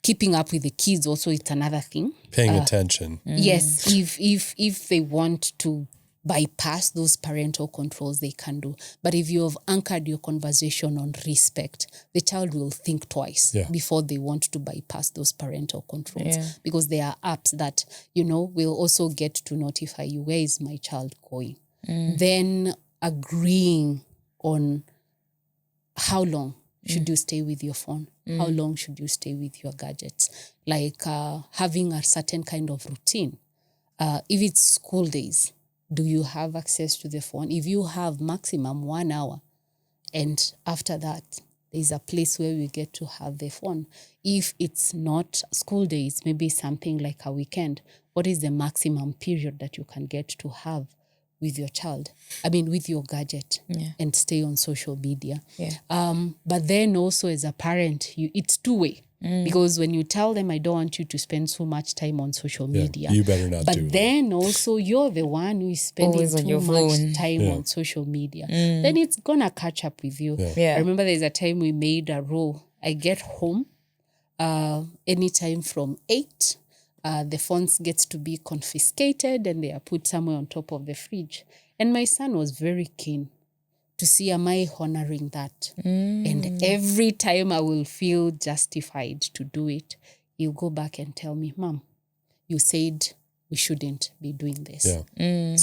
A: Keeping up with the kids also, it's another thing.
C: Paying attention.
A: Yes, if they want to bypass those parental controls, they can do. But if you have anchored your conversation on respect, the child will think twice before they want to bypass those parental controls. Because there are apps that, will also get to notify you, where is my child going? Then agreeing on how long should you stay with your phone? How long should you stay with your gadgets? Like having a certain kind of routine. If it's school days, do you have access to the phone? If you have maximum 1 hour, and after that, there's a place where we get to have the phone. If it's not school days, maybe something like a weekend, what is the maximum period that you can get to have with your child? With your gadget and stay on social media. But then also as a parent, it's two-way. Because when you tell them, I don't want you to spend so much time on social media.
C: You better not do
A: But then also you're the one who is spending too much time on social media. Then it's going to catch up with you. I remember there's a time we made a rule. I get home anytime from 8. The phones gets to be confiscated and they are put somewhere on top of the fridge. And my son was very keen to see, am I honoring that? And every time I will feel justified to do it, he'll go back and tell me, Mom, you said we shouldn't be doing this.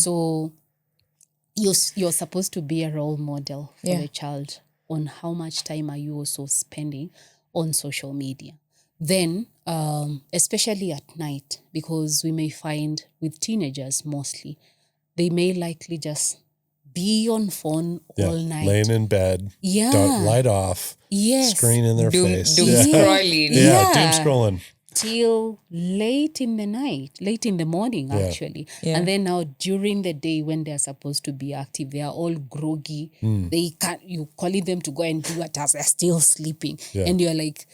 A: So you're supposed to be a role model for the child on how much time are you also spending on social media. Then, especially at night, because we may find with teenagers mostly, they may likely just be on phone all night.
C: Laying in bed, dark, light off, screen in their face.
B: Doom scrolling.
C: Doom scrolling.
A: Till late in the morning, actually.
B: Yeah.
A: And then now during the day when they're supposed to be active, they are all groggy. They can't, you calling them to go and do a task, they're still sleeping. And you're like,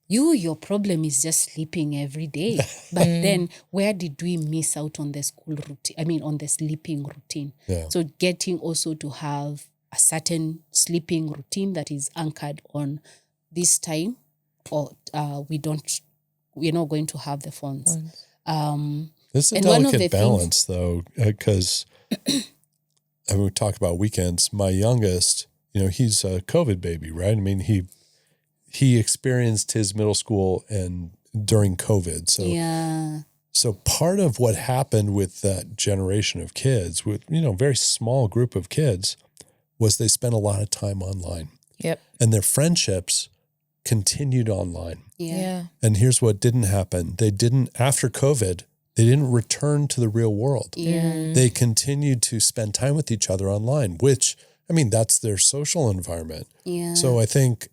A: your problem is just sleeping every day. But then where did we miss out on the school routine? I mean, on the sleeping routine. So getting also to have a certain sleeping routine that is anchored on this time, or we're not going to have the phones.
C: This is a delicate balance, though, because we talk about weekends. My youngest, he's a COVID baby, right? I mean, he experienced his middle school and during COVID. So part of what happened with that generation of kids, with very small group of kids, was they spent a lot of time online.
B: Yep.
C: And their friendships continued online.
B: Yeah.
C: And here's what didn't happen. After COVID, they didn't return to the real world.
A: Yeah.
C: They continued to spend time with each other online, which, that's their social environment.
A: Yeah.
C: So I think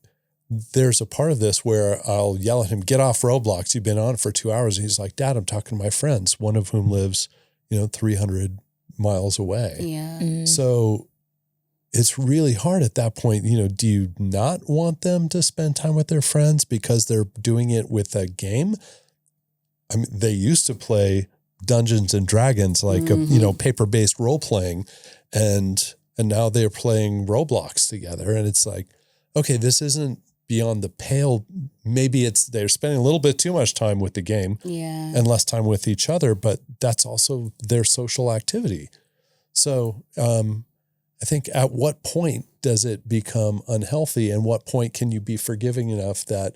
C: there's a part of this where I'll yell at him, get off Roblox. You've been on it for 2 hours. And he's like, Dad, I'm talking to my friends, one of whom lives, 300 miles away.
A: Yeah.
C: So it's really hard at that point. Do you not want them to spend time with their friends because they're doing it with a game? They used to play Dungeons and Dragons, like paper-based role playing, and now they're playing Roblox together. And it's like, okay, this isn't beyond the pale. Maybe they're spending a little bit too much time with the game and less time with each other, but that's also their social activity. So, I think at what point does it become unhealthy, and what point can you be forgiving enough that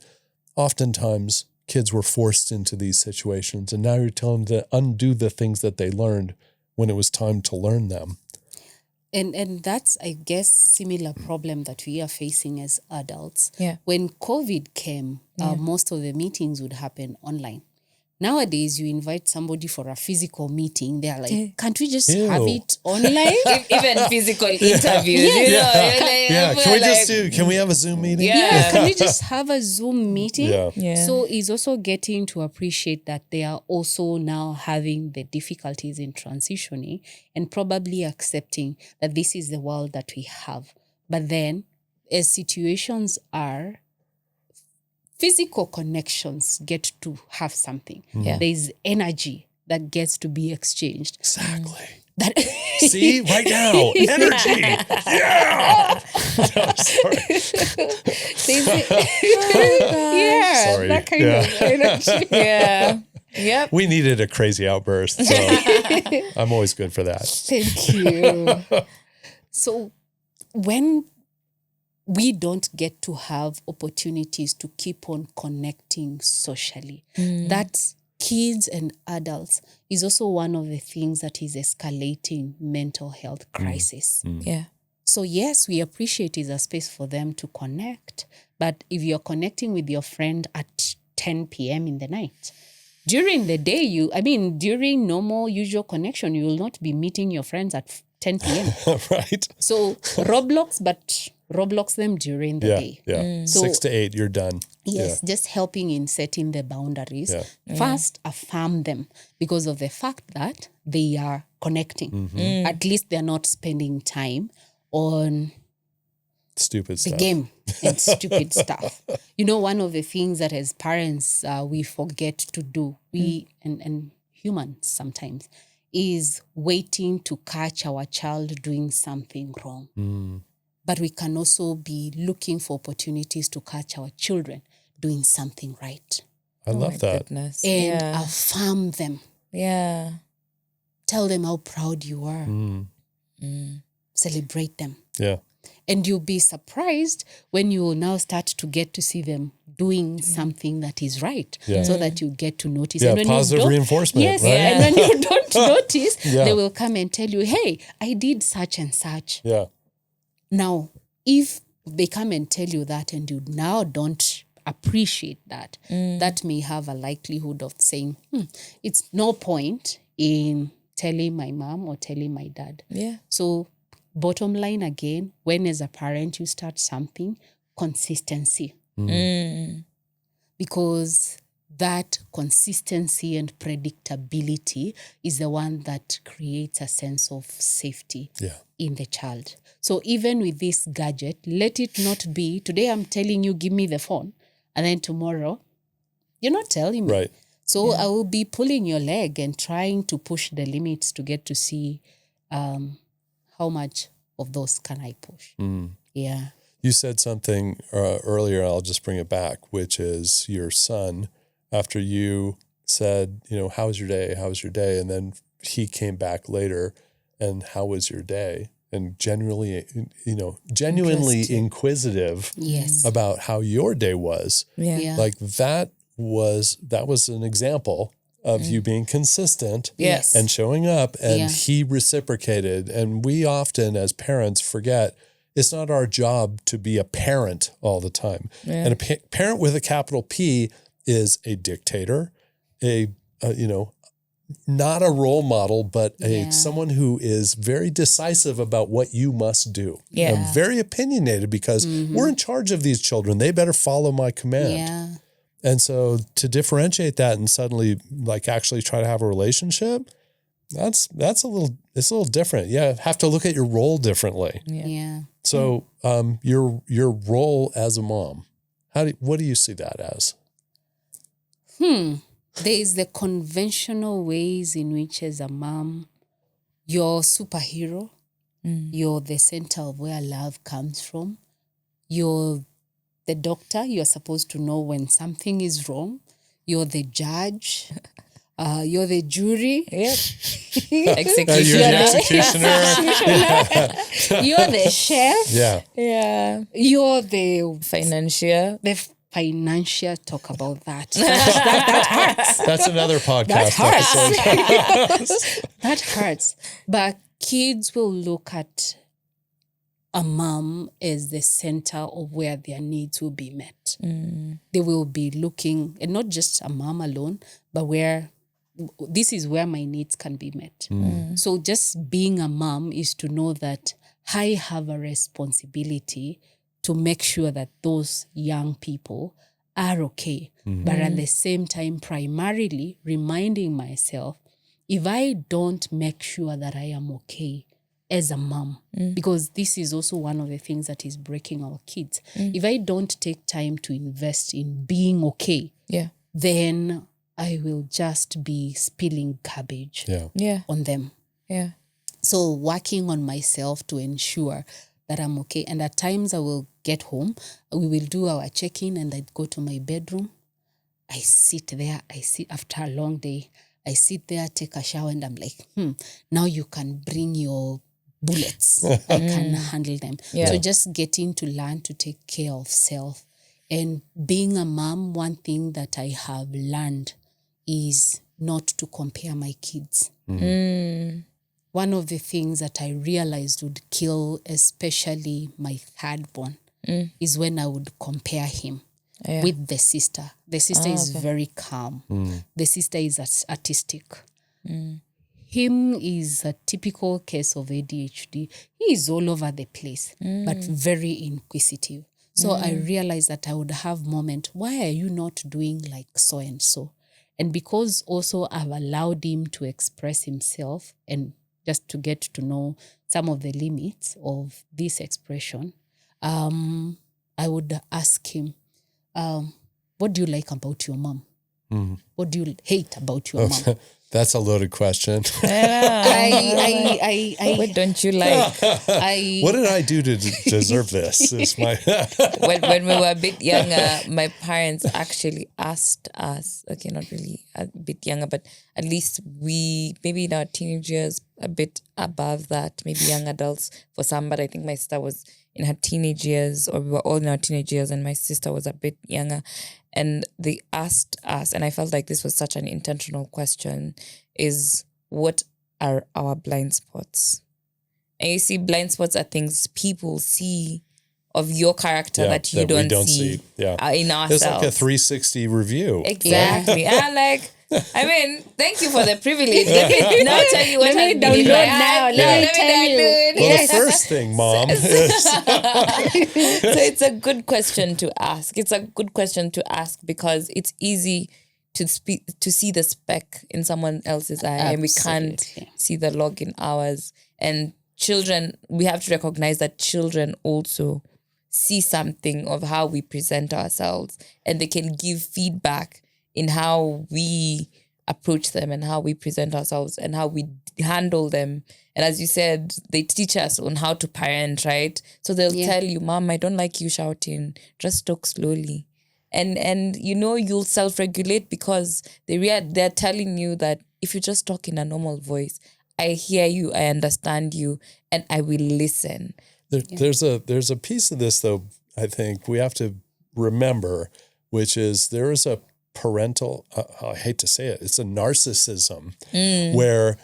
C: oftentimes kids were forced into these situations and now you're telling them to undo the things that they learned when it was time to learn them?
A: And that's, I guess, similar problem that we are facing as adults.
B: Yeah.
A: When COVID came, most of the meetings would happen online. Nowadays, you invite somebody for a physical meeting. They're like, can't we just have it online?
B: Even physical interviews.
C: Can we have a Zoom meeting?
A: Yeah, can we just have a Zoom meeting?
B: Yeah.
A: So it's also getting to appreciate that they are also now having the difficulties in transitioning and probably accepting that this is the world that we have. But then, as situations are, physical connections get to have something. There's energy that gets to be exchanged.
C: Exactly. See, right now, energy. Yeah. No, sorry. Sorry.
A: That kind of energy.
B: Yeah. Yep.
C: We needed a crazy outburst, so I'm always good for that.
A: Thank you. So when we don't get to have opportunities to keep on connecting socially, that kids and adults is also one of the things that is escalating mental health crisis.
B: Yeah.
A: So yes, we appreciate it's a space for them to connect, but if you're connecting with your friend at 10 p.m. in the night, during the day, during normal, usual connection, you will not be meeting your friends at 10 p.m.
C: Right.
A: So Roblox them during the day.
C: Yeah.
A: So
C: 6 to 8, you're done.
A: Yes, just helping in setting the boundaries. First, affirm them because of the fact that they are connecting. At least they're not spending time on
C: stupid
A: the
C: stuff.
A: game and stupid stuff. One of the things that as parents we forget to do, we and humans sometimes, is waiting to catch our child doing something wrong. But we can also be looking for opportunities to catch our children doing something right.
C: I love that.
B: Goodness.
A: And affirm them.
B: Yeah.
A: Tell them how proud you are. Celebrate them.
C: Yeah.
A: And you'll be surprised when you now start to get to see them doing something that is right, so that you get to notice.
C: Yeah,
A: and when
C: positive reinforcement.
A: Yes,
C: right?
A: and when you don't notice, they will come and tell you, hey, I did such and such.
C: Yeah.
A: Now, if they come and tell you that and you now don't appreciate that, that may have a likelihood of saying, it's no point in telling my mom or telling my dad.
B: Yeah.
A: So bottom line again, when as a parent you start something, consistency. Because that consistency and predictability is the one that creates a sense of safety in the child. So even with this gadget, let it not be, today I'm telling you, give me the phone, and then tomorrow, you're not telling me.
C: Right.
A: So I will be pulling your leg and trying to push the limits to get to see how much of those can I push. Yeah.
C: You said something earlier, I'll just bring it back, which is your son, after you said, how was your day? How was your day? And then he came back later and how was your day? And genuinely inquisitive about how your day was.
B: Yeah.
C: Like that was an example of you being consistent and showing up, and he reciprocated. And we often as parents forget it's not our job to be a parent all the time. Yeah. And a parent with a capital P is a dictator, not a role model, but someone who is very decisive about what you must do.
B: Yeah.
C: And very opinionated because we're in charge of these children. They better follow my command.
A: Yeah.
C: And so to differentiate that and suddenly like actually try to have a relationship, it's a little different. Yeah. Have to look at your role differently.
A: Yeah.
C: So your role as a mom, what do you see that as?
A: There is the conventional ways in which as a mom, you're superhero. You're the center of where love comes from. You're the doctor. You're supposed to know when something is wrong. You're the judge. You're the jury.
B: Yep.
C: Executioner. You're an executioner.
A: You're the chef.
C: Yeah.
B: Yeah.
A: You're the
B: financier.
A: The financial, talk about that. That hurts.
C: That's another podcast.
A: That hurts. That hurts. But kids will look at a mom as the center of where their needs will be met. They will be looking, and not just a mom alone, but this is where my needs can be met. So just being a mom is to know that I have a responsibility to make sure that those young people are okay. But at the same time, primarily reminding myself, if I don't make sure that I am okay as a mom, because this is also one of the things that is breaking our kids. If I don't take time to invest in being okay, then I will just be spilling garbage on them.
B: Yeah.
A: So working on myself to ensure that I'm okay. And at times I will get home, we will do our check-in, and I'd go to my bedroom. I sit there, after a long day, I sit there, take a shower, and I'm like, now you can bring your bullets. I can handle them. Yeah. So just getting to learn to take care of self. And being a mom, one thing that I have learned is not to compare my kids. One of the things that I realized would kill, especially my third born, is when I would compare him with the sister. The sister is very calm. The sister is artistic. Him is a typical case of ADHD. He is all over the place, but very inquisitive. So I realized that I would have moment, why are you not doing like so and so? And because also I've allowed him to express himself and just to get to know some of the limits of this expression, I would ask him, what do you like about your mom? What do you hate about your mom?
C: That's a loaded question.
B: What don't you like?
C: What did I do to deserve this? Is my
B: when we were a bit younger, my parents actually asked us, okay, not really a bit younger, but at least we, maybe in our teenage years, a bit above that, maybe young adults for some, but I think my sister was in her teenage years, or we were all in our teenage years, and my sister was a bit younger. And they asked us, and I felt like this was such an intentional question, is what are our blind spots? And you see, blind spots are things people see of your character that you don't see.
C: Yeah.
B: In ourselves.
C: It's like a 360 review.
B: Exactly. And like, I mean, thank you for the privilege. Let me now tell you what
A: Let me
B: has been in my
A: download
B: heart.
A: now. Let me tell you.
B: download.
C: Well, the first thing, Mom, is
B: So it's a good question to ask. It's a good question to ask because it's easy to see the speck in someone else's eye, and we can't
A: Absolutely.
B: see the log in ours. And children, we have to recognize that children also see something of how we present ourselves, and they can give feedback in how we approach them and how we present ourselves and how we handle them. And as you said, they teach us on how to parent, right? So they'll tell you, Mom, I don't like you shouting. Just talk slowly. And you know, you'll self-regulate because they're telling you that if you just talk in a normal voice, I hear you, I understand you, and I will listen.
C: there's a piece of this, though, I think we have to remember, which is there is a parental, I hate to say it, it's a narcissism where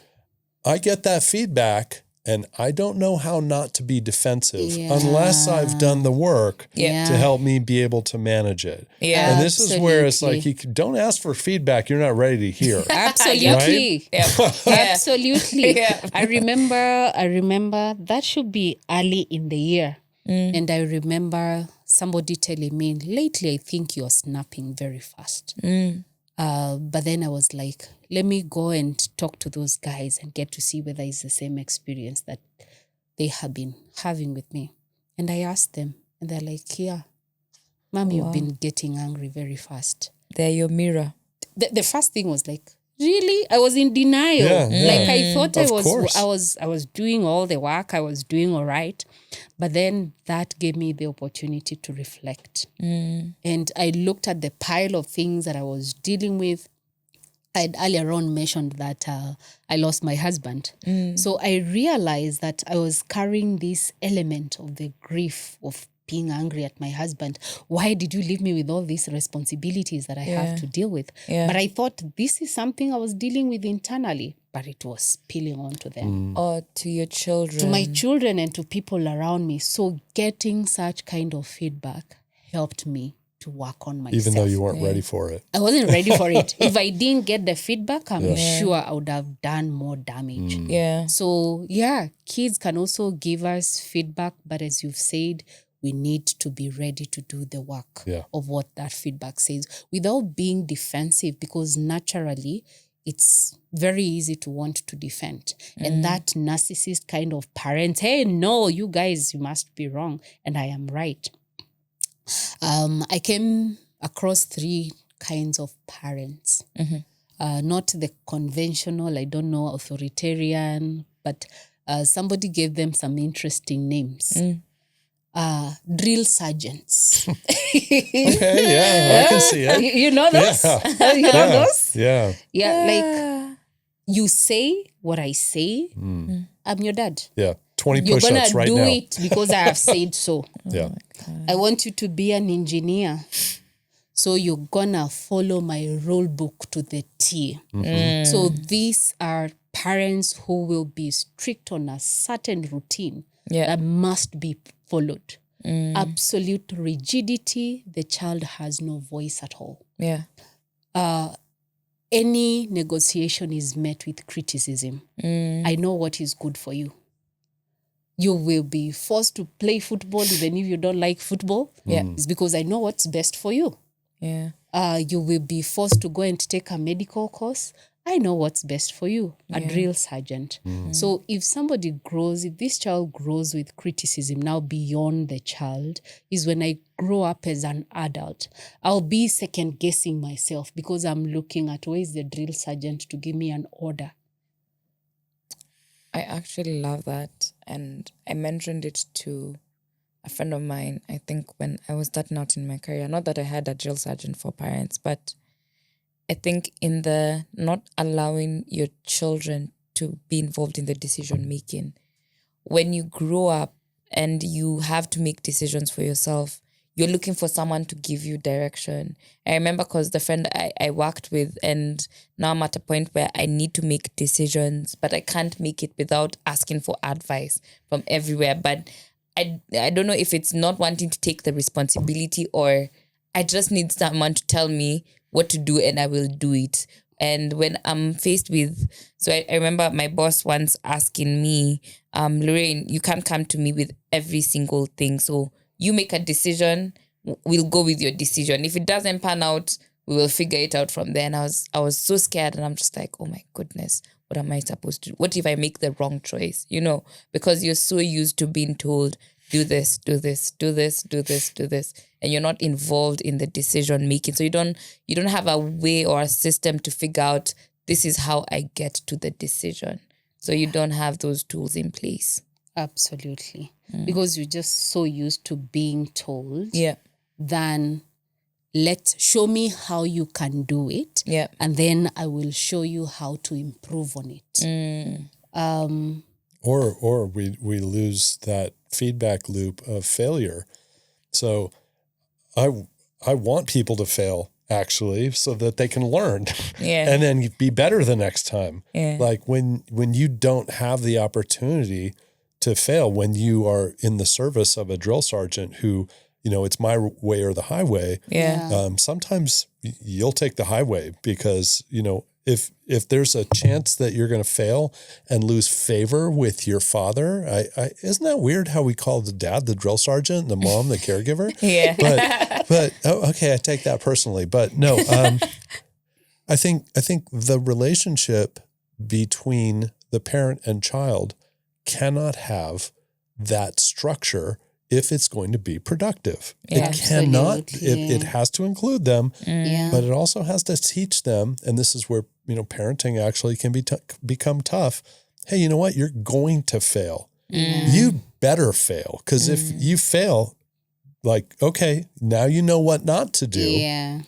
C: I get that feedback and I don't know how not to be defensive unless I've done the work to help me be able to manage it.
B: Yeah.
C: And this is where it's like, don't ask for feedback you're not ready to hear.
A: Absolutely. Absolutely.
B: Yeah.
A: I remember that should be early in the year. And I remember somebody telling me, lately, I think you're snapping very fast. But then I was like, let me go and talk to those guys and get to see whether it's the same experience that they have been having with me. And I asked them, and they're like, yeah, Mom, you've been getting angry very fast.
B: They're your mirror.
A: The first thing was like, really? I was in denial. Like I thought I was doing all the work. I was doing all right. But then that gave me the opportunity to reflect. And I looked at the pile of things that I was dealing with. I had earlier on mentioned that I lost my husband. So I realized that I was carrying this element of the grief of being angry at my husband. Why did you leave me with all these responsibilities that I have to deal with? But I thought this is something I was dealing with internally, but it was spilling onto them.
B: Or to your children.
A: To my children and to people around me. So getting such kind of feedback helped me to work on myself.
C: Even though you weren't ready for it.
A: I wasn't ready for it. If I didn't get the feedback, I'm sure I would have done more damage.
B: Yeah.
A: So, kids can also give us feedback, but as you've said, we need to be ready to do the work of what that feedback says without being defensive, because naturally it's very easy to want to defend. And that narcissist kind of parents, hey, no, you guys, you must be wrong. And I am right. I came across 3 kinds of parents. Not the conventional, I don't know, authoritarian, but somebody gave them some interesting names. Drill sergeants.
C: Okay, I can see it.
A: You know those? You know those?
C: Yeah.
A: Yeah, like you say what I say, I'm your dad.
C: Yeah. 20
A: You're going
C: push-ups
A: to
C: right
A: do
C: now.
A: it because I have said so.
C: Yeah.
A: I want you to be an engineer. So you're going to follow my rule book to the T. So these are parents who will be strict on a certain routine that must be followed. Absolute rigidity, the child has no voice at all.
B: Yeah.
A: Any negotiation is met with criticism. I know what is good for you. You will be forced to play football even if you don't like football. It's because I know what's best for you.
B: Yeah.
A: You will be forced to go and take a medical course. I know what's best for you, a drill sergeant. So if this child grows with criticism now beyond the child, is when I grow up as an adult, I'll be second guessing myself because I'm looking at where is the drill sergeant to give me an order.
B: I actually love that. And I mentioned it to a friend of mine, I think when I was starting out in my career. Not that I had a drill sergeant for parents, but I think in the not allowing your children to be involved in the decision making. When you grow up and you have to make decisions for yourself, you're looking for someone to give you direction. I remember because the friend I worked with, and now I'm at a point where I need to make decisions, but I can't make it without asking for advice from everywhere. But I don't know if it's not wanting to take the responsibility or I just need someone to tell me what to do and I will do it. And when I'm faced with, so I remember my boss once asking me, Lorraine, you can't come to me with every single thing. So you make a decision, we'll go with your decision. If it doesn't pan out, we will figure it out from there. And I was so scared, and I'm just like, oh my goodness, what am I supposed to do? What if I make the wrong choice? Because you're so used to being told, do this, do this, do this, do this, do this, and you're not involved in the decision making. So you don't have a way or a system to figure out, this is how I get to the decision. So you don't have those tools in place.
A: Absolutely. Because you're just so used to being told.
B: Yeah.
A: Then show me how you can do it.
B: Yeah.
A: And then I will show you how to improve on it.
C: Or we lose that feedback loop of failure. So I want people to fail, actually, so that they can learn and then be better the next time.
B: Yeah.
C: Like when you don't have the opportunity to fail, when you are in the service of a drill sergeant who, it's my way or the highway.
B: Yeah.
C: Sometimes you'll take the highway because, if there's a chance that you're going to fail and lose favor with your father, isn't that weird how we call the dad the drill sergeant and the mom the caregiver?
B: Yeah.
C: But okay, I take that personally. But no, I think the relationship between the parent and child cannot have that structure if it's going to be productive.
B: Yeah,
C: it cannot,
A: absolutely.
C: it has to include them,
A: Yeah.
C: but it also has to teach them. And this is where, parenting actually can become tough. Hey, you know what? You're going to fail. You better fail. Because if you fail, like, okay, now you know what not to do.
A: Yeah.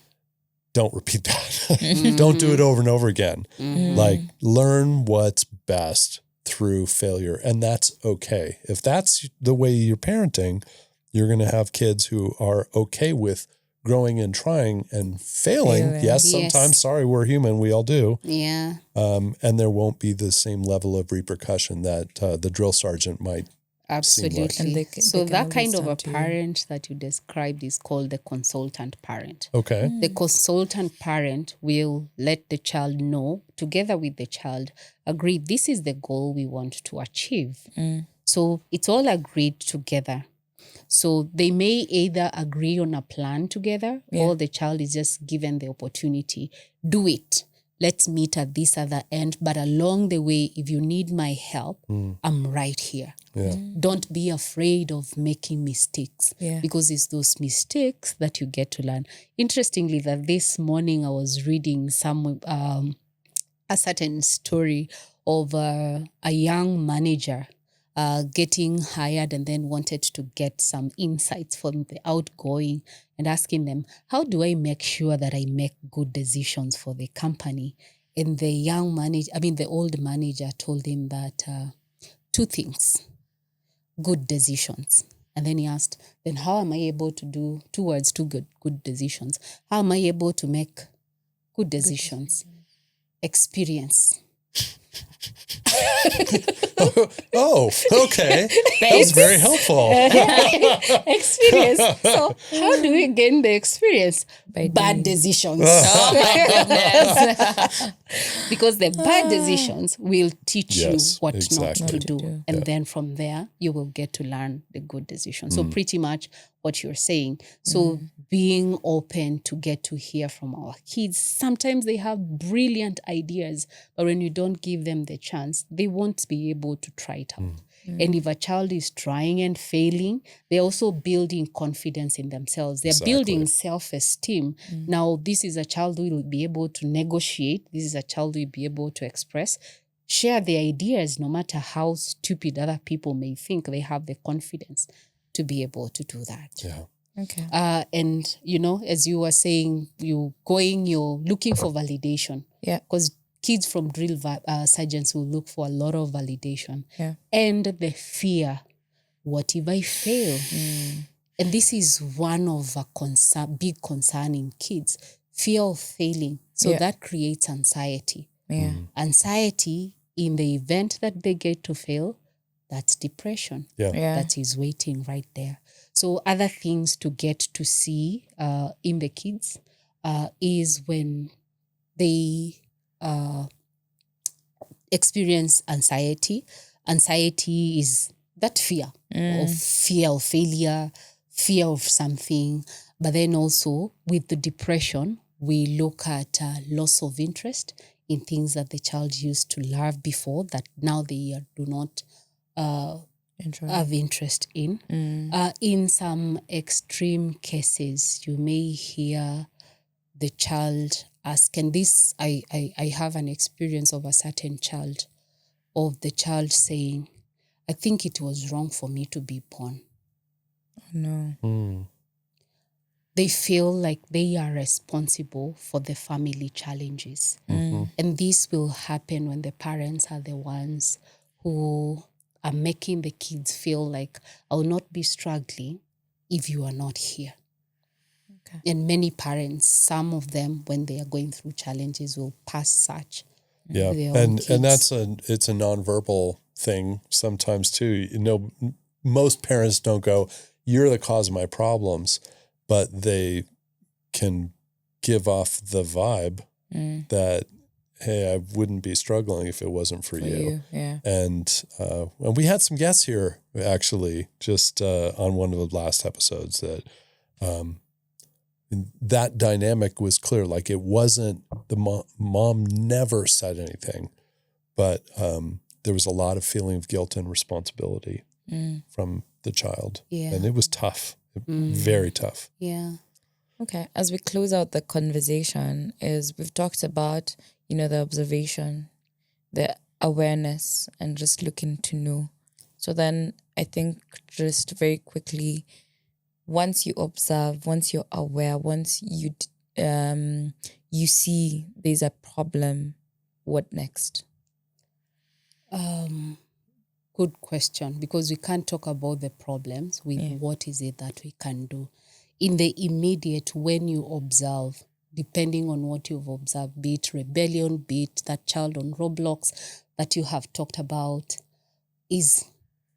C: Don't repeat that. Don't do it over and over again. Like, learn what's best through failure. And that's okay. If that's the way you're parenting, you're going to have kids who are okay with growing and trying and failing. Yes, sometimes, sorry, we're human. We all do.
A: Yeah.
C: And there won't be the same level of repercussion that the drill sergeant might.
A: Absolutely.
B: And they
A: so
B: can
A: that kind of a
B: always turn to you.
A: parent that you described is called the consultant parent.
C: Okay.
A: The consultant parent will let the child know, together with the child, agree this is the goal we want to achieve. So it's all agreed together. So they may either agree on a plan together or the child is just given the opportunity. Do it. Let's meet at this other end. But along the way, if you need my help, I'm right here.
C: Yeah.
A: Don't be afraid of making mistakes because it's those mistakes that you get to learn. Interestingly, that this morning I was reading a certain story of a young manager getting hired and then wanted to get some insights from the outgoing and asking them, how do I make sure that I make good decisions for the company? And the old manager told him that two things, good decisions. And then he asked, then how am I able to do two good decisions? How am I able to make good decisions? Experience.
C: Oh, okay. That was very helpful.
A: Experience. So how do we gain the experience? Bad decisions.
B: Oh my goodness.
A: Because the bad decisions will teach you what
C: exactly.
A: not to do. And then from there, you will get to learn the good decisions. So pretty much what you're saying. So being open to get to hear from our kids. Sometimes they have brilliant ideas, but when you don't give them the chance, they won't be able to try it out. And if a child is trying and failing, they're also building confidence in themselves. They're building self-esteem. Now, this is a child who will be able to negotiate. This is a child who will be able to express, share their ideas, no matter how stupid other people may think. They have the confidence to be able to do that.
C: Yeah.
B: Okay.
A: And, as you were saying, you're looking for validation.
B: Yeah.
A: Because kids from drill sergeants will look for a lot of validation.
B: Yeah.
A: And the fear, what if I fail? And this is one of a big concern in kids, fear of failing. So that creates anxiety.
B: Yeah.
A: Anxiety in the event that they get to fail, that's depression.
C: Yeah.
A: That is waiting right there. So other things to get to see in the kids is when they experience anxiety. Anxiety is that fear of failure, fear of something. But then also with the depression, we look at loss of interest in things that the child used to love before that now they do not have interest in. In some extreme cases, you may hear the child ask, and this, I have an experience of a certain child, of the child saying, I think it was wrong for me to be born.
B: No.
A: They feel like they are responsible for the family challenges. And this will happen when the parents are the ones who are making the kids feel like, I will not be struggling if you are not here. Okay. And many parents, some of them, when they are going through challenges, will pass such.
C: Yeah, and it's a nonverbal thing sometimes too. You know, most parents don't go, "You're the cause of my problems," but they can give off the vibe that, hey, I wouldn't be struggling if it wasn't for you.
B: Yeah.
C: And we had some guests here actually just on one of the last episodes that that dynamic was clear. Like it wasn't the mom never said anything, but there was a lot of feeling of guilt and responsibility from the child.
A: Yeah.
C: And it was tough, very tough.
A: Yeah.
B: Okay. As we close out the conversation, we've talked about, the observation, the awareness, and just looking to know. So then I think just very quickly, once you observe, once you're aware, once you see there's a problem, what next?
A: Good question, because we can't talk about the problems with what is it that we can do. In the immediate, when you observe, depending on what you've observed, be it rebellion, be it that child on Roblox that you have talked about, is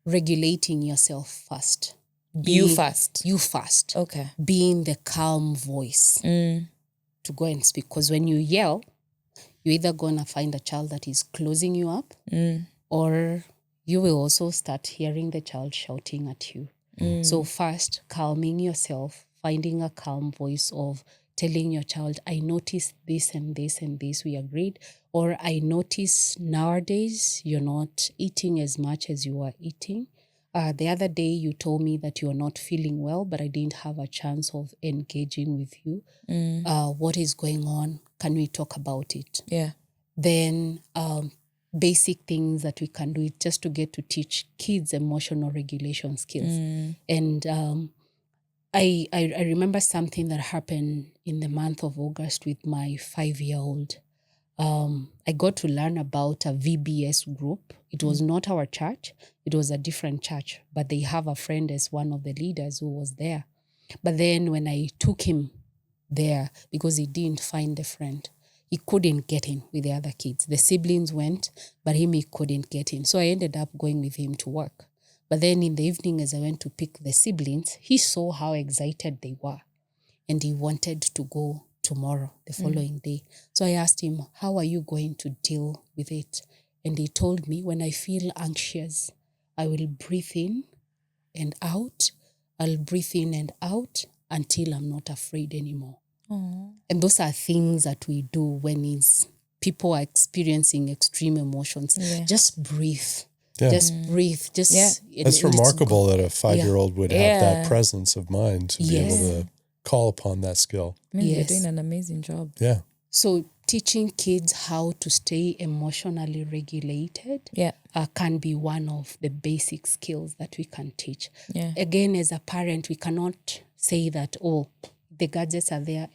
A: regulating yourself first.
B: You first.
A: Okay. Being the calm voice to go and speak. Because when you yell, you're either going to find a child that is closing you up or you will also start hearing the child shouting at you. So first, calming yourself, finding a calm voice of telling your child, I noticed this and this and this, we agreed. Or I notice nowadays you're not eating as much as you were eating. The other day you told me that you're not feeling well, but I didn't have a chance of engaging with you. What is going on? Can we talk about it?
B: Yeah.
A: Then basic things that we can do is just to get to teach kids emotional regulation skills. And I remember something that happened in the month of August with my 5-year-old. I got to learn about a VBS group. It was not our church. It was a different church, but they have a friend as one of the leaders who was there. But then when I took him there, because he didn't find a friend, he couldn't get in with the other kids. The siblings went, but he couldn't get in. So I ended up going with him to work. But then in the evening, as I went to pick the siblings, he saw how excited they were. And he wanted to go tomorrow, the following day. So I asked him, how are you going to deal with it? And he told me, when I feel anxious, I will breathe in and out. I'll breathe in and out until I'm not afraid anymore. Aww. And those are things that we do when people are experiencing extreme emotions. Yeah. Just breathe. Yeah. Just breathe.
C: That's remarkable that a 5-year-old would have that presence of mind to be able to call upon that skill.
B: You're doing an amazing job.
C: Yeah.
A: So teaching kids how to stay emotionally regulated can be one of the basic skills that we can teach. Yeah. Again, as a parent, we cannot say that, the gadgets are there,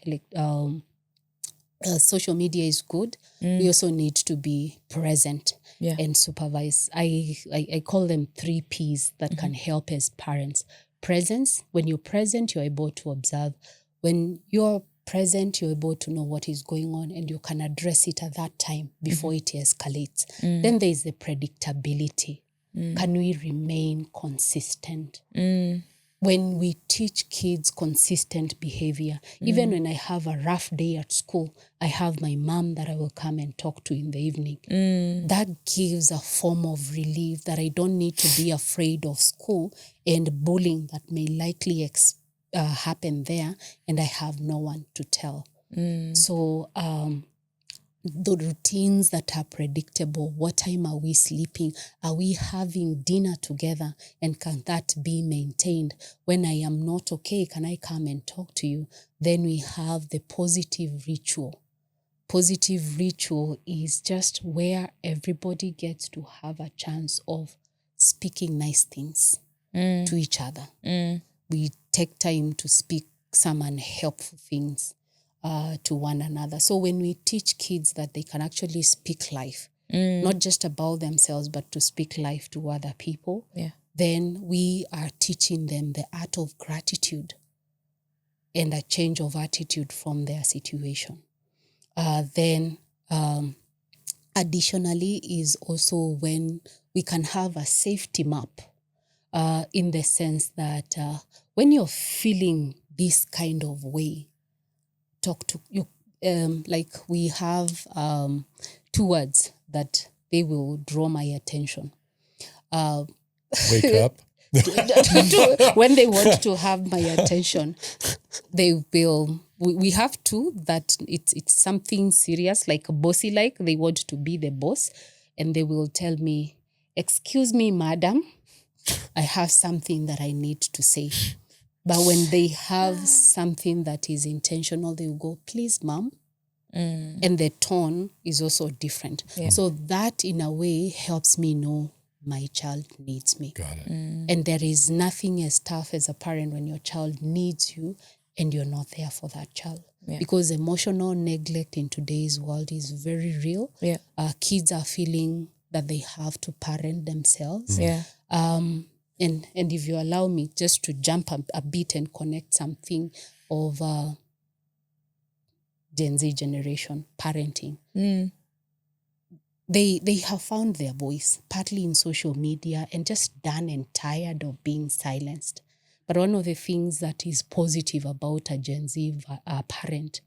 A: social media is good. We also need to be present and supervise. I call them 3 Ps that can help as parents. Presence. When you're present, you're able to observe. When you're present, you're able to know what is going on and you can address it at that time before it escalates. Then there's the predictability. Can we remain consistent? when we teach kids consistent behavior, even when I have a rough day at school, I have my mom that I will come and talk to in the evening. That gives a form of relief that I don't need to be afraid of school and bullying that may likely happen there, and I have no one to tell. So the routines that are predictable, what time are we sleeping? Are we having dinner together? And can that be maintained? When I am not okay, can I come and talk to you? Then we have the positive ritual. Positive ritual is just where everybody gets to have a chance of speaking nice things to each other. We take time to speak some unhelpful things to one another. So when we teach kids that they can actually speak life, not just about themselves, but to speak life to other people, then we are teaching them the art of gratitude and a change of attitude from their situation. Then additionally is also when we can have a safety map in the sense that when you're feeling this kind of way, talk to you. Like we have 2 words that they will draw my attention.
C: Wake up.
A: When they want to have my attention, they will. We have 2 that it's something serious, like bossy, like they want to be the boss, and they will tell me, "Excuse me, madam, I have something that I need to say." But when they have something that is intentional, they will go, "Please, mom." And the tone is also different. So that in a way helps me know my child needs me.
C: Got it.
A: And there is nothing as tough as a parent when your child needs you and you're not there for that child. Because emotional neglect in today's world is very real. Kids are feeling that they have to parent themselves. And if you allow me just to jump a bit and connect something of Gen Z generation parenting, they have found their voice, partly in social media and just done and tired of being silenced. But one of the things that is positive about a Gen Z parent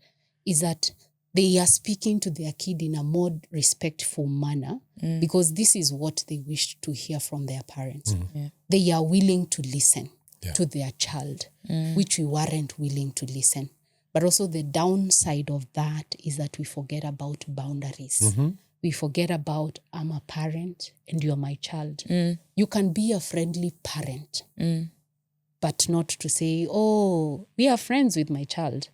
A: is that they are speaking to their kid in a more respectful manner because this is what they wish to hear from their parents. They are willing to listen to their child, which we weren't willing to listen. But also the downside of that is that we forget about boundaries. We forget about, I'm a parent and you're my child. You can be a friendly parent, but not to say, oh, we are friends with my child.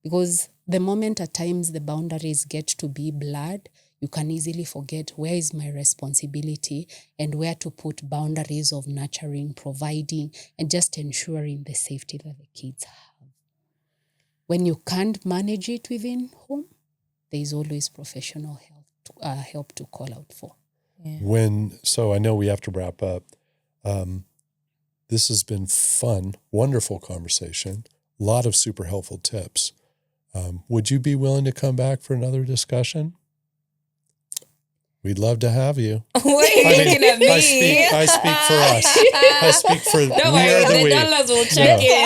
A: Because the moment at times the boundaries get to be blurred, you can easily forget where is my responsibility and where to put boundaries of nurturing, providing, and just ensuring the safety that the kids have. When you can't manage it within home, there is always professional help to call out for.
C: So I know we have to wrap up. This has been fun, wonderful conversation, a lot of super helpful tips. Would you be willing to come back for another discussion? We'd love to have you.
B: What are you looking at me?
C: I speak for us. I speak for
B: Don't worry, the dollars will check in.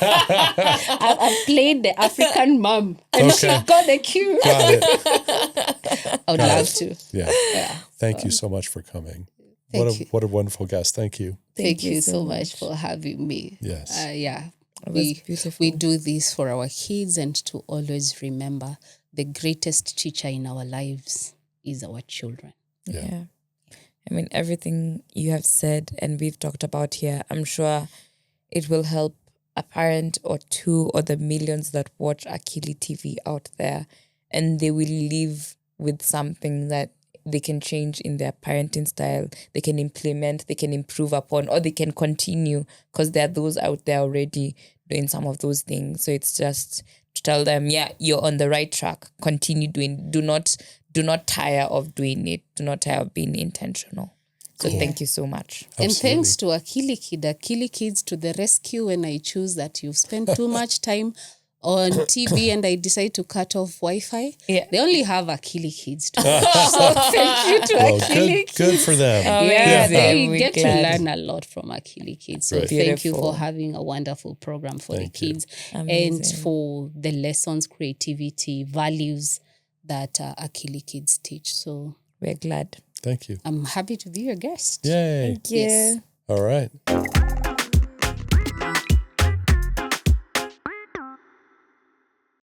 A: I played the African mom and she got the cue.
C: Got it.
A: I would love to.
C: Yeah. Thank you so much for coming.
A: Thank you.
C: What a wonderful guest. Thank you.
A: Thank you so much for having me.
C: Yes.
B: It was beautiful.
A: We do this for our kids and to always remember the greatest teacher in our lives is our children.
B: Yeah. I mean, everything you have said and we've talked about here, I'm sure it will help a parent or 2 or the millions that watch Akili TV out there, and they will live with something that they can change in their parenting style, they can implement, they can improve upon, or they can continue, because there are those out there already doing some of those things. So it's just to tell them, you're on the right track. Continue doing. Do not tire of doing it. Do not tire of being intentional. So thank you so much.
C: Absolutely.
A: And thanks to Akili Kids to the rescue when I choose that you've spent too much time on TV and I decide to cut off Wi-Fi,
B: Yeah.
A: they only have Akili Kids to watch. So thank you to Akili Kids.
C: Good for them.
A: Yeah, they
B: We're
A: get
B: glad.
A: to learn a lot from Akili Kids. So
C: Right.
A: thank you
B: Beautiful.
A: for having a wonderful program for
C: Thank
A: the
C: you.
A: kids
B: Amazing.
A: and for the lessons, creativity, values that Akili Kids teach. So
B: We're glad.
C: Thank you.
A: I'm happy to be your guest.
C: Yay.
B: Thank you.
A: Yes.
C: All right.